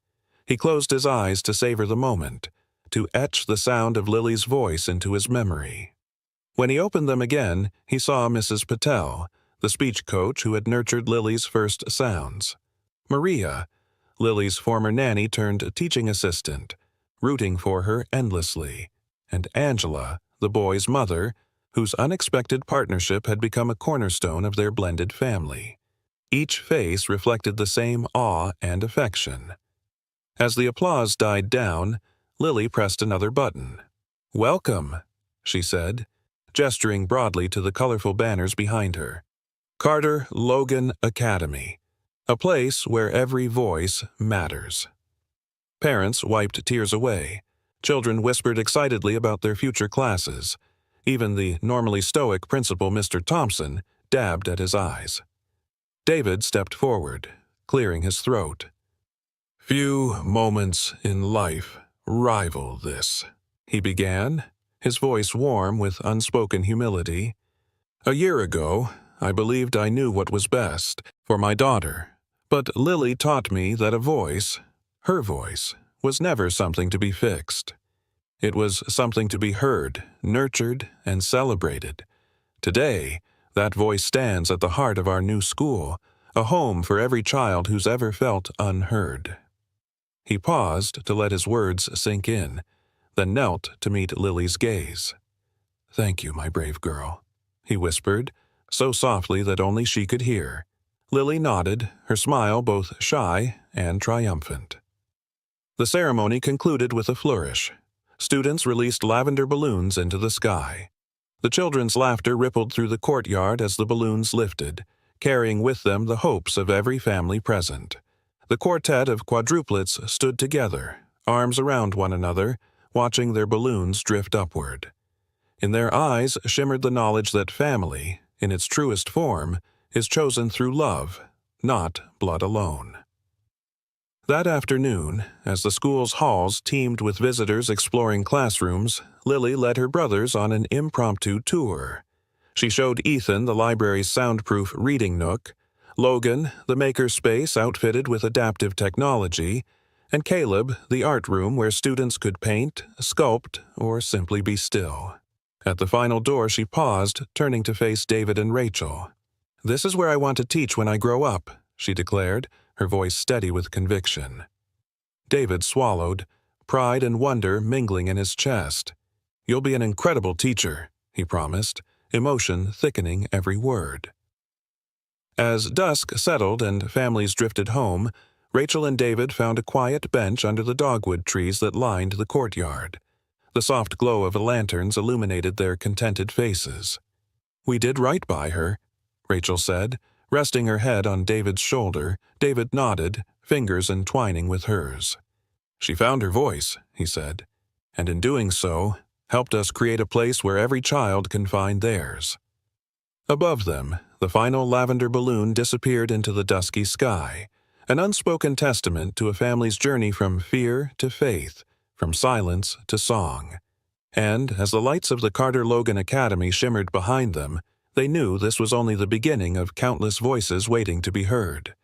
He closed his eyes to savor the moment, to etch the sound of Lily's voice into his memory. When he opened them again, he saw Mrs. Patel, the speech coach who had nurtured Lily's first sounds. Maria, Lily's former nanny turned teaching assistant, rooting for her endlessly, and Angela, the boy's mother, whose unexpected partnership had become a cornerstone of their blended family. Each face reflected the same awe and affection. As the applause died down, Lily pressed another button. "Welcome," she said, gesturing broadly to the colorful banners behind her. "Carter Logan Academy, a place where every voice matters." Parents wiped tears away. Children whispered excitedly about their future classes. Even the normally stoic principal, Mr. Thompson, dabbed at his eyes. David stepped forward, clearing his throat. "Few moments in life rival this," he began, his voice warm with unspoken humility. "A year ago, I believed I knew what was best for my daughter, but Lily taught me that a voice, her voice, was never something to be fixed. It was something to be heard, nurtured, and celebrated. Today, that voice stands at the heart of our new school, a home for every child who's ever felt unheard." He paused to let his words sink in, then knelt to meet Lily's gaze. "Thank you, my brave girl," he whispered, so softly that only she could hear. Lily nodded, her smile both shy and triumphant. The ceremony concluded with a flourish. Students released lavender balloons into the sky. The children's laughter rippled through the courtyard as the balloons lifted, carrying with them the hopes of every family present. The quartet of quadruplets stood together, arms around one another, watching their balloons drift upward. In their eyes shimmered the knowledge that family, in its truest form, is chosen through love, not blood alone. That afternoon, as the school's halls teemed with visitors exploring classrooms, Lily led her brothers on an impromptu tour. She showed Ethan the library's soundproof reading nook, Logan the maker space outfitted with adaptive technology, and Caleb the art room where students could paint, sculpt, or simply be still. At the final door she paused, turning to face David and Rachel. "This is where I want to teach when I grow up," she declared, her voice steady with conviction. David swallowed, pride and wonder mingling in his chest. "You'll be an incredible teacher," he promised, emotion thickening every word. As dusk settled and families drifted home, Rachel and David found a quiet bench under the dogwood trees that lined the courtyard. The soft glow of the lanterns illuminated their contented faces. "We did right by her," Rachel said, resting her head on David's shoulder. David nodded, fingers entwining with hers. "She found her voice," he said, "and in doing so, helped us create a place where every child can find theirs." Above them, the final lavender balloon disappeared into the dusky sky, an unspoken testament to a family's journey from fear to faith, from silence to song. And as the lights of the Carter Logan Academy shimmered behind them, they knew this was only the beginning of countless voices waiting to be heard.